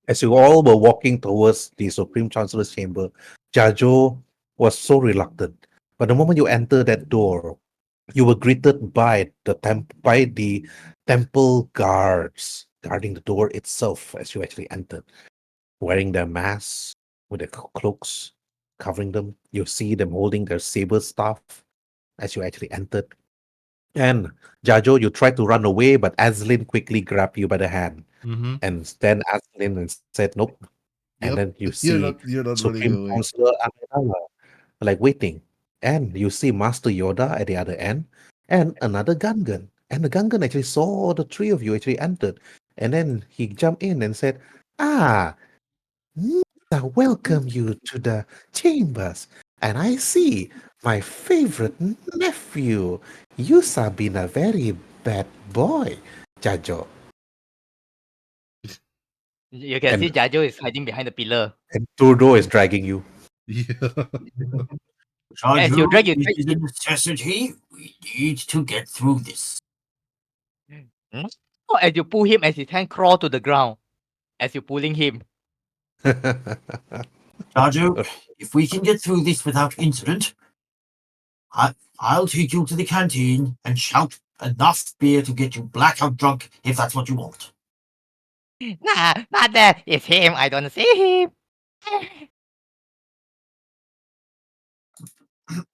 S1: As you all were walking towards the Supreme Chancellor's chamber, Jajo was so reluctant. But the moment you enter that door, you were greeted by the temple guards guarding the door itself as you actually entered, wearing their masks with their cloaks covering them. You see them holding their saber staff as you actually entered. And Jajo, you tried to run away, but Aslin quickly grabbed you by the hand.
S4: Mm-hmm.
S1: And then Aslin and said, "Nope." And
S4: Yep.
S1: then you see
S4: You're not running
S1: Supreme
S4: away.
S1: Counselor Amidala like waiting. And you see Master Yoda at the other end and another Gungan. And the Gungan actually saw the three of you actually entered. And then he jumped in and said, "Ah, I welcome you to the chambers. And I see my favorite nephew. You've been a very bad boy, Jajo."
S2: You can see
S1: And,
S2: Jajo is hiding behind the pillar.
S1: and Turdo is dragging you.
S4: Yeah.
S2: As you
S3: Narjo,
S2: drag, you
S3: it
S2: try.
S3: is a necessity. We need to get through this.
S2: No, as you pull him, as his hand crawl to the ground. As you're pulling him.
S3: Narjo, if we can get through this without incident, I'll take you to the canteen and shout enough beer to get you blackout drunk if that's what you want.
S2: Nah, not that. It's him. I don't see him.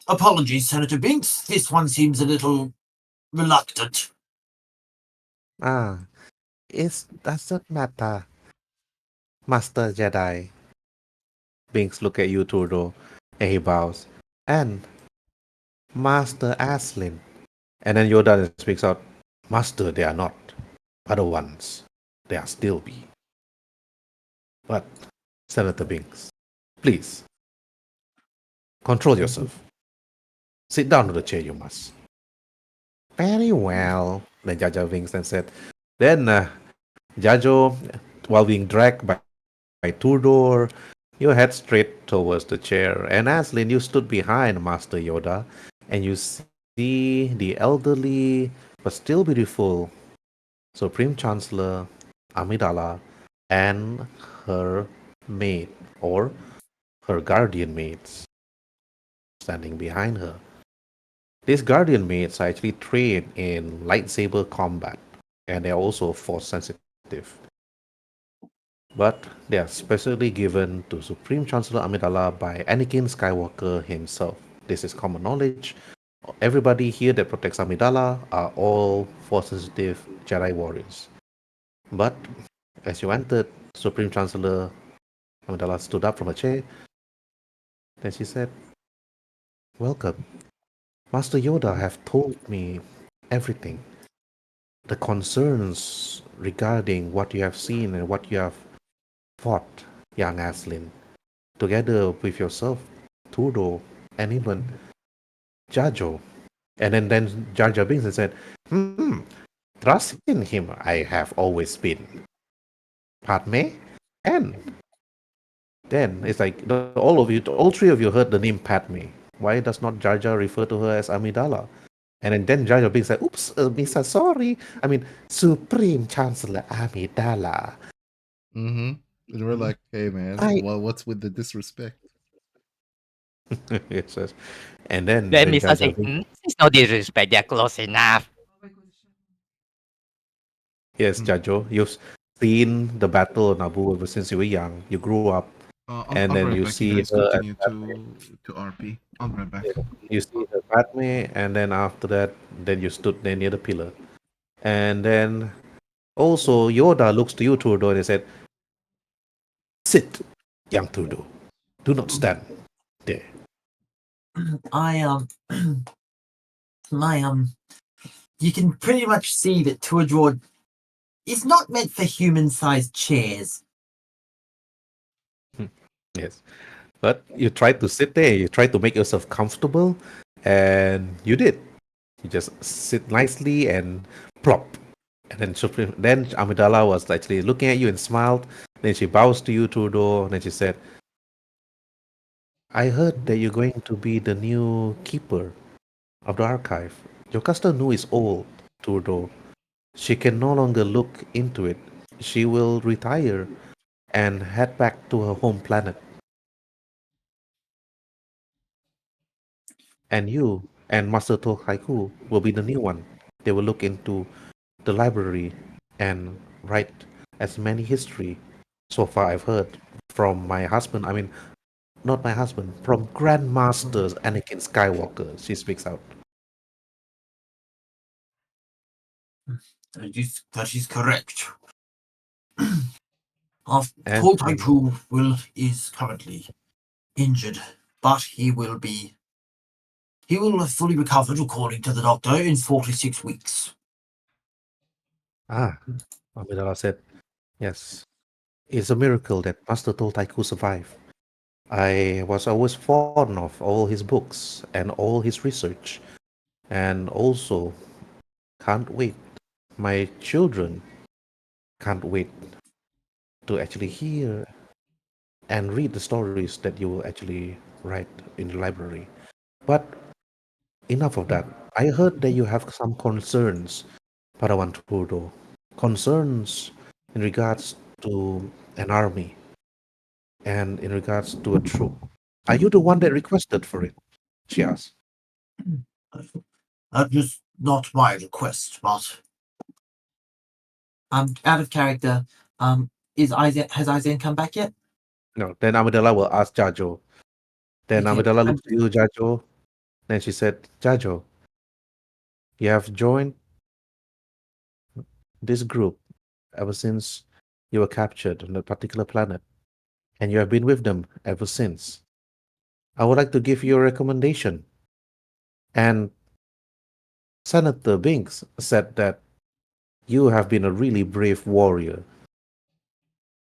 S3: Apologies, Senator Binks. This one seems a little reluctant.
S1: Ah, it doesn't matter, Master Jedi. Binks look at you, Turdo, and he bows. And Master Aslin. And then Yoda speaks out, "Master, they are not. Other ones, they are still be. But, Senator Binks, please, control yourself. Sit down to the chair, you must. Very well. Then Jar Jar winks and said, then Jajo, while being dragged by Tudor, you head straight towards the chair. And Aslin, you stood behind Master Yoda, and you see the elderly but still beautiful Supreme Chancellor Amidala and her maid or her guardian maids standing behind her. These guardian maids are actually trained in lightsaber combat and they're also force sensitive. But they are specially given to Supreme Chancellor Amidala by Anakin Skywalker himself. This is common knowledge. Everybody here that protects Amidala are all force sensitive Jedi warriors. But as you entered, Supreme Chancellor Amidala stood up from her chair. Then she said, welcome. Master Yoda have told me everything. The concerns regarding what you have seen and what you have fought, young Aslin, together with yourself, Tudo, and even Jajo. And then Jar Jar Binks and said, trust in him I have always been. Padme? And then it's like all of you, all three of you heard the name Padme. Why does not Jar Jar refer to her as Amidala? And then Jar Jar Binks said, oops, Misa, sorry. I mean, Supreme Chancellor Amidala.
S4: Mm-hmm. And we're like, hey man,
S1: I-
S4: well, what's with the disrespect?
S1: Yes, yes. And then
S2: Then
S1: Jar
S2: Misa
S1: Jar
S2: saying,
S1: Binks,
S2: it's no disrespect, they're close enough.
S1: yes, Jajo, you've seen the battle of Naboo ever since you were young. You grew up, and
S4: I'll be
S1: then
S4: right
S1: you
S4: back. You
S1: see
S4: guys
S1: her as
S4: continue
S1: Padme.
S4: to RP. I'll be right back.
S1: You see her Padme, and then after that, then you stood there near the pillar. And then also Yoda looks to you, Turdo, and he said, sit, young Turdo. Do not stand there.
S5: I my you can pretty much see that Tuador is not meant for human-sized chairs.
S1: Yes. But you tried to sit there, you tried to make yourself comfortable, and you did. You just sit nicely and plop. And then then Amidala was actually looking at you and smiled. Then she bows to you, Trudeau. Then she said, I heard that you're going to be the new keeper of the archive. Jocasta Nu is old, Trudeau. She can no longer look into it. She will retire and head back to her home planet. And you and Master Haiku will be the new one. They will look into the library and write as many history. So far, I've heard from my husband. I mean, not my husband, from Grandmaster Anakin Skywalker. She speaks out.
S5: That is correct. Our
S1: And
S5: Tall Taipu is currently injured, but he will have fully recovered according to the doctor in 46 weeks.
S1: Amidala said, yes, it's a miracle that Master Toltaiku survived. I was always fond of all his books and all his research, and also can't wait. My children can't wait to actually hear and read the stories that you will actually write in the library. But enough of that. I heard that you have some concerns, Padawan Trudeau. Concerns in regards to an army and in regards to a troop. Are you the one that requested for it? She asked.
S5: That was not my request, but out of character. Has Isaiah come back yet?
S1: No. Then Amidala will ask Jajo. Then
S5: Okay.
S1: Amidala looks to you, Jajo. Then she said, Jajo, you have joined this group ever since you were captured on a particular planet, and you have been with them ever since. I would like to give you a recommendation. And Senator Binks said that you have been a really brave warrior,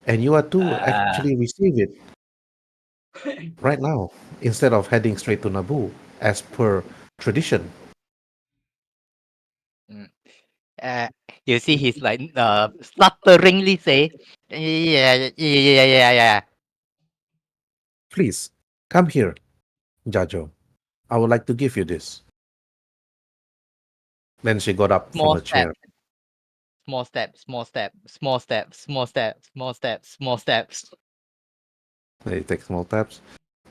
S1: and you are to actually receive it right now instead of heading straight to Naboo, as per tradition.
S2: You see, he's like stutteringly say, yeah.
S1: Please, come here, Jajo. I would like to give you this. Then she got up from
S2: Small
S1: her
S2: step,
S1: chair.
S2: small step, small step, small step, small step, small step, small steps.
S1: They take small steps.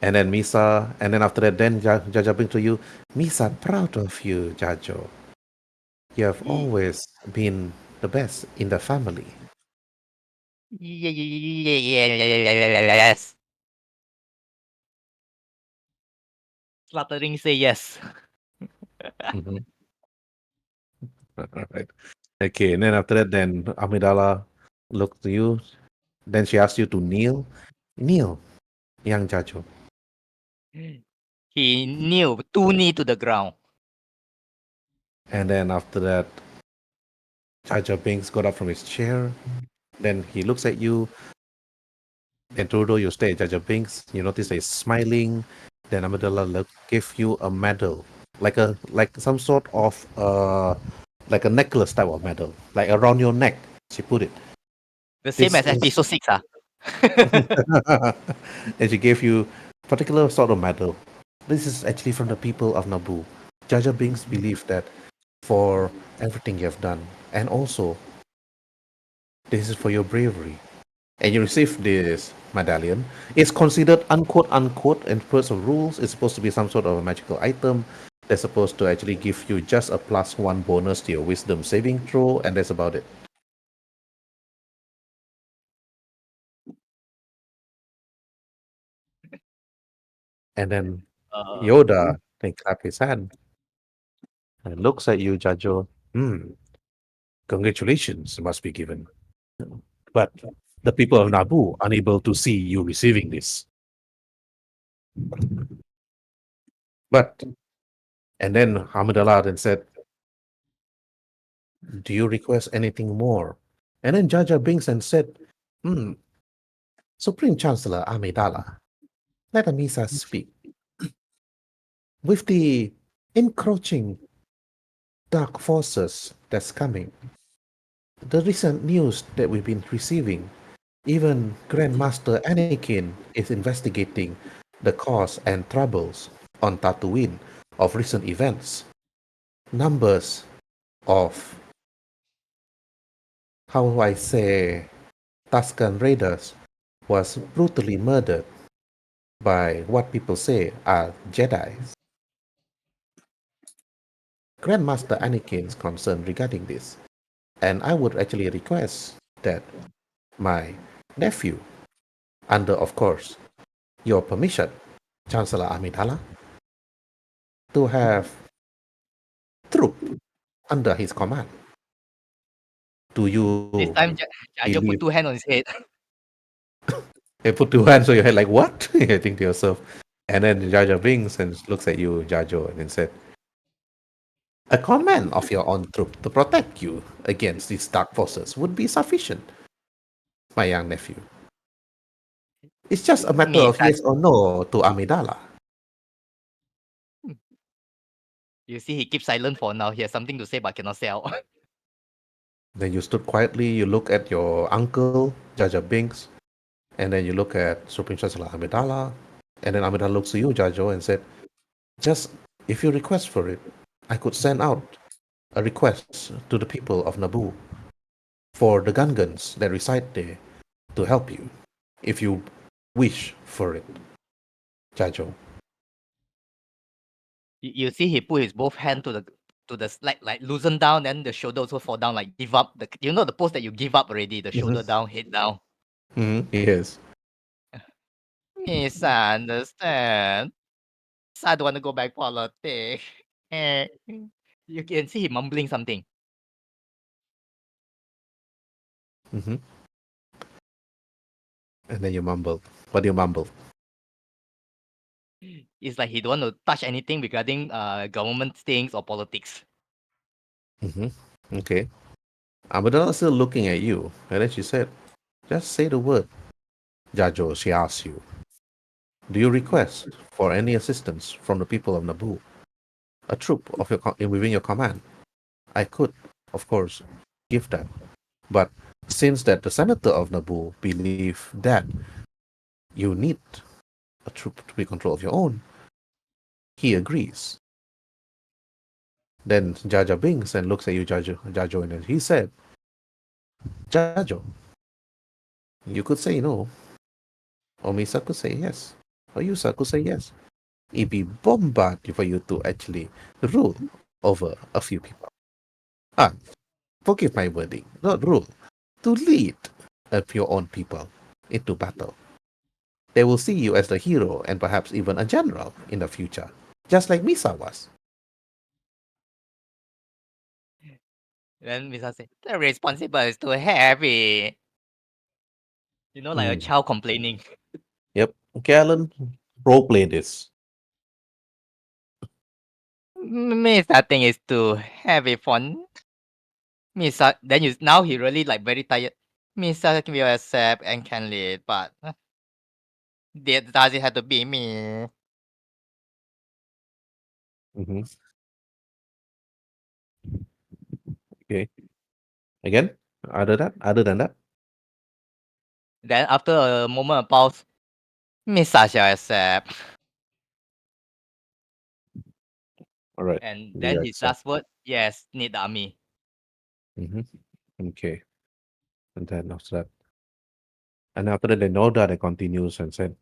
S1: And then Misa, and then after that, then Jaja brings to you, Misa, proud of you, Jajo. You have always been the best in the family.
S2: Yes. Fluttering say yes.
S1: Mhm. Right. Okay, and then after that, then Amidala looked to you. Then she asked you to kneel. Kneel, young Jajo.
S2: He kneeled, two knee to the ground.
S1: And then after that, Jaja Binks got up from his chair. Then he looks at you. And Trudeau, you stay at Jaja Binks. You notice that he's smiling. Then Amidala gave you a medal, like some sort of like a necklace type of medal, like around your neck. She put it.
S2: The same
S1: This
S2: as
S1: is
S2: episode 6.
S1: and she gave you particular sort of medal. This is actually from the people of Naboo. Jaja Binks believe that for everything you have done, and also this is for your bravery. And you receive this medallion. It's considered unquote unquote in terms of rules. It's supposed to be some sort of a magical item. They're supposed to actually give you just a +1 bonus to your wisdom saving throw, and that's about it. And then Yoda then clap his hand and looks at you, Jajo. Congratulations must be given. But the people of Naboo unable to see you receiving this. But and then Hamidallah then said, do you request anything more? And then Jaja Binks and said, hmm, Supreme Chancellor Amidala, let Amisa speak. With the encroaching dark forces that's coming, the recent news that we've been receiving, even Grandmaster Anakin is investigating the cause and troubles on Tatooine of recent events. Numbers of, how do I say, Tuscan raiders was brutally murdered by what people say are Jedi. Grandmaster Anakin is concerned regarding this, and I would actually request that my nephew, under, of course, your permission, Chancellor Amidala, to have troop under his command. Do you
S2: This time, Jajo
S1: believe?
S2: put 2 hands on his head.
S1: He put 2 hands on your head like, what? You think to yourself. And then Jaja winks and looks at you, Jajo, and then said, a command of your own troop to protect you against these dark forces would be sufficient, my young nephew. It's just a matter of
S2: Misan.
S1: yes or no to Amidala.
S2: You see, he keeps silent for now. He has something to say but cannot say out.
S1: Then you stood quietly, you look at your uncle, Jaja Binks, and then you look at Supreme Chancellor Amidala, and then Amidala looks at you, Jajo, and said, just if you request for it, I could send out a request to the people of Naboo for the Gungans that reside there to help you, if you wish for it, Jajo.
S2: You see, he put his both hand to the like loosen down, then the shoulder also fall down, like give up. The pose that you give up already. The shoulder down, head down.
S1: Yes.
S2: Misunderstand. I don't want to go back politics. You can see him mumbling something.
S1: hmm And then you mumble. What do you mumble?
S2: It's like he don't want to touch anything regarding government things or politics.
S1: Okay. Amidala's still looking at you, and then she said, just say the word. Jajo, she asks you, do you request for any assistance from the people of Naboo? a troop of within your command. I could, of course, give that. But since that the senator of Naboo believe that you need a troop to be control of your own, he agrees. Then Jar Jar Binks and looks at you, Jar Jar, and he said, Jar Jar, you could say no, or Misa could say yes, or Yusa could say yes. It'd be bombard for you to actually rule over a few people. Ah, forgive my wording, not rule, to lead of your own people into battle. They will see you as the hero and perhaps even a general in the future, just like Misa was.
S2: Then Misa say, the responsibility is too heavy. You know, like a
S1: Hmm.
S2: child complaining.
S1: Yep. Okay, Alan, roleplay this.
S2: Misa thing is too heavy for Misa. Then you now he really like very tired. Misa will accept and can lead, but does it have to be me?
S1: Mm-hmm. Okay. Again, other than that,
S2: Then after a moment of pause, Misa shall accept.
S1: all right.
S2: And
S1: You
S2: then his
S1: accept.
S2: last word, yes, need the army.
S1: Mm-hmm. Okay. And then after that, and after that, Noda continues and said,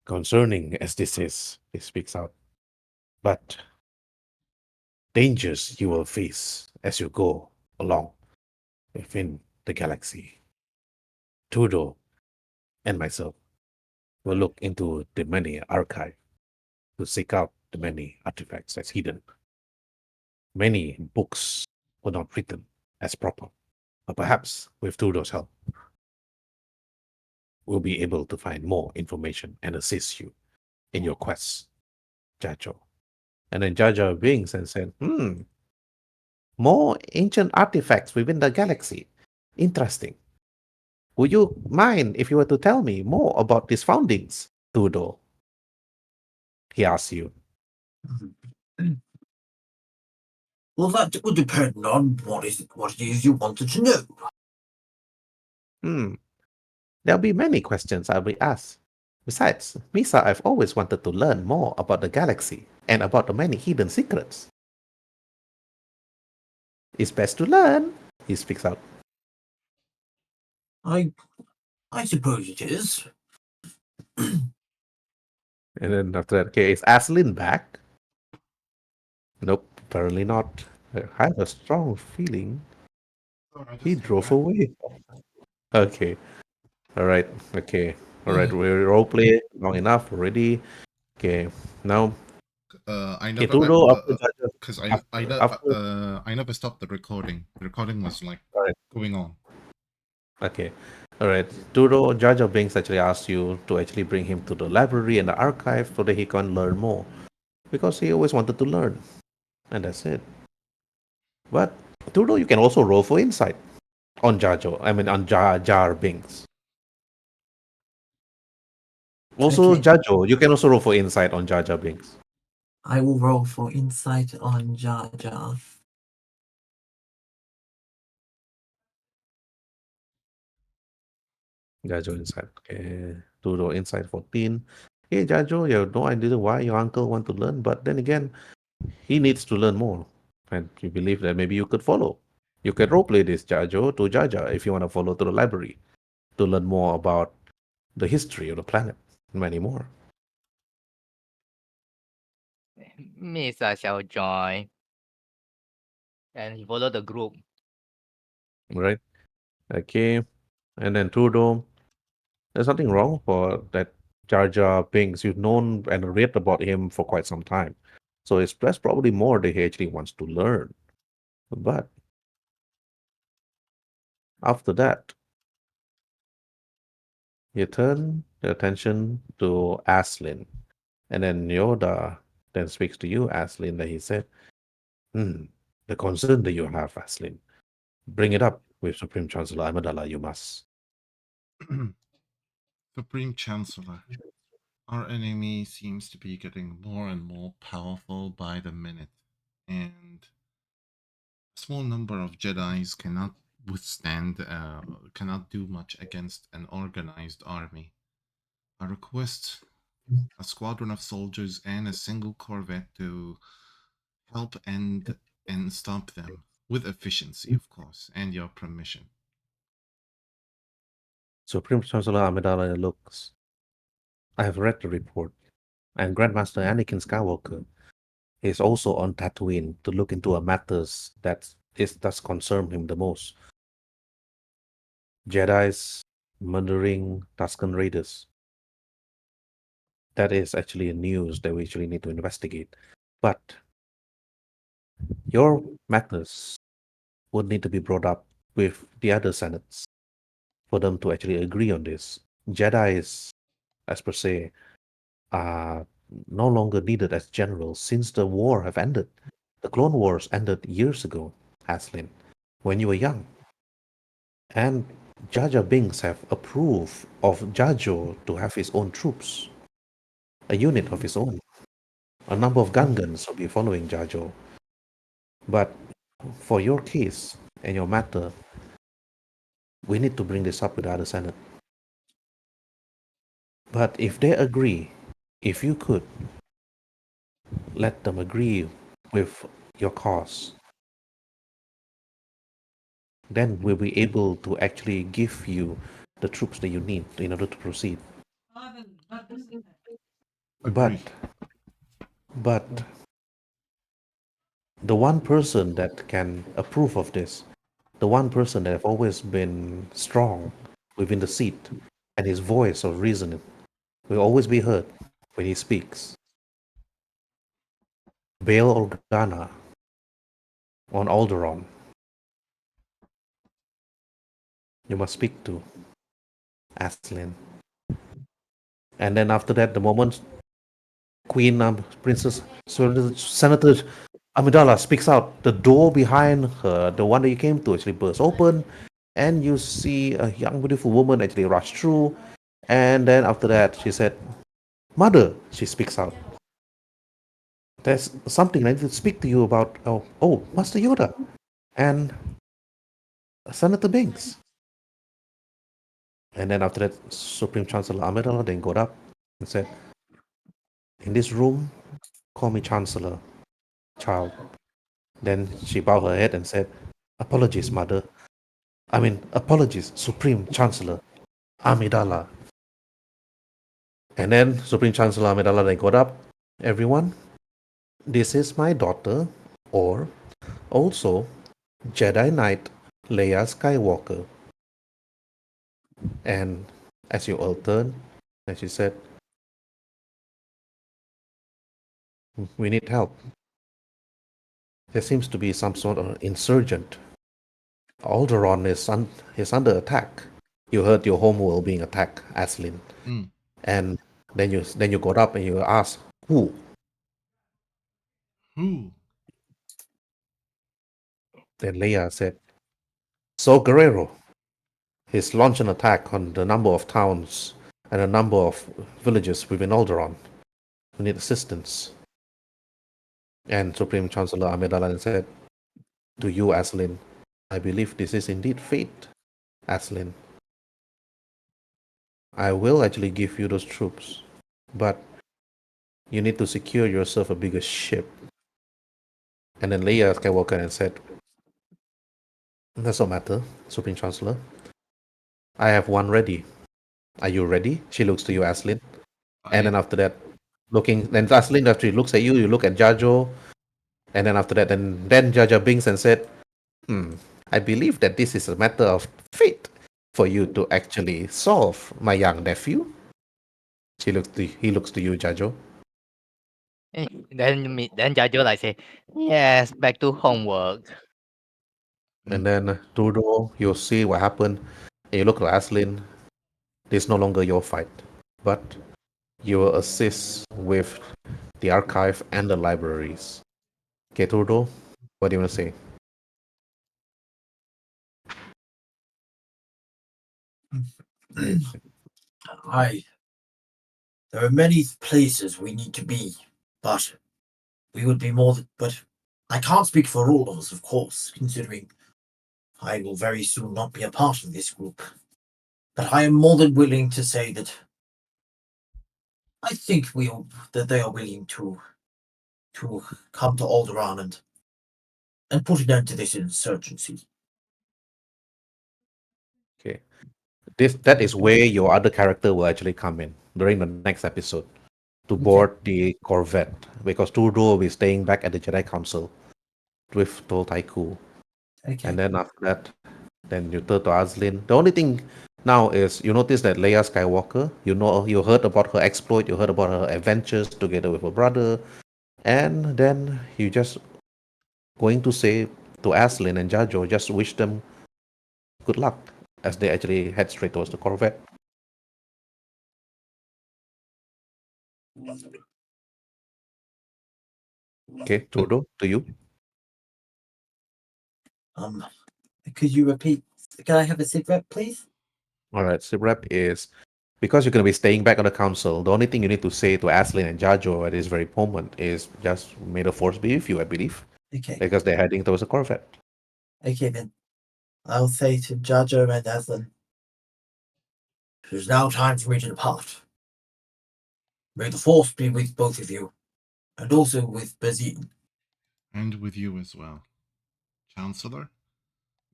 S1: concerning as this is, he speaks out, but dangers you will face as you go along within the galaxy. Tudo and myself will look into the many archive to seek out the many artifacts that's hidden. Many books were not written as proper, but perhaps with Tudo's help, we'll be able to find more information and assist you in your quests, Jajo. And then Jaja winks and said, more ancient artifacts within the galaxy. Interesting. Would you mind if you were to tell me more about these foundings, Tudo? He asks you.
S5: Well, that would depend on what it is you wanted to know.
S1: There'll be many questions I'll be asked. Besides, Misa, I've always wanted to learn more about the galaxy and about the many hidden secrets. It's best to learn, he speaks out.
S5: I suppose it is.
S1: And then after that, okay, is Aslin back? Nope, apparently not. I have a strong feeling he drove away. Okay, alright, okay. Alright, we roleplay long enough already. Okay, now
S4: I
S1: okay,
S4: never
S1: Tudo after Jaja.
S4: because I never stopped the recording. The recording was like
S1: Alright,
S4: going on.
S1: okay. Alright. Tudo Jar Jar Binks actually asked you to actually bring him to the library and the archive so that he can learn more. Because he always wanted to learn. And that's it. But Tudo, you can also roll for insight on on Jar Jar Binks. Also,
S5: Okay.
S1: Jajo, you can also roll for insight on Jar Jar Binks.
S5: I will roll for insight on Jar Jar.
S1: Jajo insight. Okay. Tudo insight 14. Hey Jajo, you have no idea why your uncle want to learn, but then again, he needs to learn more. And you believe that maybe you could follow. You can roleplay this Jajo to Jaja if you want to follow to the library to learn more about the history of the planet and many more.
S2: Misa shall join. And he followed the group.
S1: Right? Okay. And then Tudo, there's nothing wrong for that Jar Jar Binks. You've known and read about him for quite some time. So it's that's probably more that he actually wants to learn. But after that, you turn your attention to Aslin. And then Yoda then speaks to you, Aslin, that he said, the concern that you have, Aslin, bring it up with Supreme Chancellor Amidala, you must.
S4: Supreme Chancellor. Our enemy seems to be getting more and more powerful by the minute, and a small number of Jedi's cannot cannot do much against an organized army. I request a squadron of soldiers and a single corvette to help and stop them with efficiency, of course, and your permission.
S1: Supreme Chancellor Amidala looks. I have read the report, and Grandmaster Anakin Skywalker is also on Tatooine to look into a matters that does concern him the most. Jedi's murdering Tusken Raiders. That is actually a news that we actually need to investigate. But your matters would need to be brought up with the other senates for them to actually agree on this. Jedi's, as per se, are no longer needed as generals since the war have ended. The Clone Wars ended years ago, Aslin, when you were young. And Jar Jar Binks have approved of Jajo to have his own troops, a unit of his own. A number of Gungans will be following Jajo. But for your case and your matter, we need to bring this up with the other Senate. But if they agree, if you could let them agree with your cause, then we'll be able to actually give you the troops that you need in order to proceed.
S4: Agree.
S1: But the one person that can approve of this, the one person that have always been strong within the seat, and his voice of reason will always be heard when he speaks. Bail Organa on Alderaan. You must speak to Aslin. And then after that, the moment Queen Princess Senator Amidala speaks out, the door behind her, the one that you came to, actually bursts open, and you see a young, beautiful woman actually rush through. And then after that, she said, "Mother," she speaks out. "There's something I need to speak to you about." Oh, Master Yoda and Senator Binks. And then after that, Supreme Chancellor Amidala then got up and said, "In this room, call me Chancellor, child." Then she bowed her head and said, "Apologies, Mother. Apologies, Supreme Chancellor Amidala." And then Supreme Chancellor Amidala then got up. "Everyone, this is my daughter, or also Jedi Knight Leia Skywalker." And as you all turned, and she said, "We need help. There seems to be some sort of insurgent. Alderaan is under attack. You heard your homeworld being attacked, Aslin."
S4: Mm.
S1: And then you got up and you asked, "Who?"
S4: Who?
S1: Then Leia said, "Saw Guerrero. He's launched an attack on the number of towns and a number of villages within Alderaan. We need assistance." And Supreme Chancellor Amidala said, "To you, Aslin, I believe this is indeed fate, Aslin. I will actually give you those troops, but you need to secure yourself a bigger ship." And then Leia Skywalker and said, "That's no matter, Supreme Chancellor. I have one ready. Are you ready?" She looks to you, Aslin. And then after that, then Aslin after he looks at you, you look at Jajo. And then after that, then Jar Jar binks and said, "I believe that this is a matter of fate for you to actually solve, my young nephew." He looks to you, Jajo.
S2: Then Jajo like say, yes, back to homework.
S1: And then Trudeau, you'll see what happened. And you look at Aslin. This is no longer your fight, but you will assist with the archive and the libraries. Okay, Trudeau, what do you want to say?
S5: I There are many places we need to be, but we would be more than. But I can't speak for all of us, of course, considering I will very soon not be a part of this group. But I am more than willing to say that I think that they are willing to come to Alderaan and put an end to this insurgency.
S1: Okay. That is where your other character will actually come in during the next episode to board the Corvette, because Trudeau will be staying back at the Jedi Council with Tol Taiku.
S5: Okay.
S1: And then after that, then you turn to Aslin. The only thing now is you notice that Leia Skywalker, you heard about her exploit, you heard about her adventures together with her brother, and then you just going to say to Aslin and Jajo, just wish them good luck as they actually head straight towards the Corvette. Okay, Trudeau, to you.
S5: Could you repeat? Can I have a cigarette, please?
S1: All right, Sibrep is because you're going to be staying back on the council. The only thing you need to say to Aslin and Jajo at this very moment is just may the force be with you, I believe,
S5: Okay.
S1: because they're heading towards the Corvette.
S5: Okay then. I'll say to Jajo and Aslan, it is now time for me to depart. May the force be with both of you, and also with Bazine.
S4: And with you as well. Chancellor?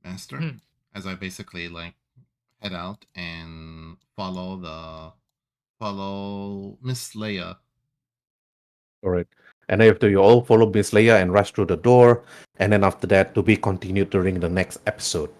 S4: Master?
S2: Hmm.
S4: As I basically like head out and follow Miss Leia.
S1: All right. And after you all follow Miss Leia and rush through the door, and then after that to be continued during the next episode.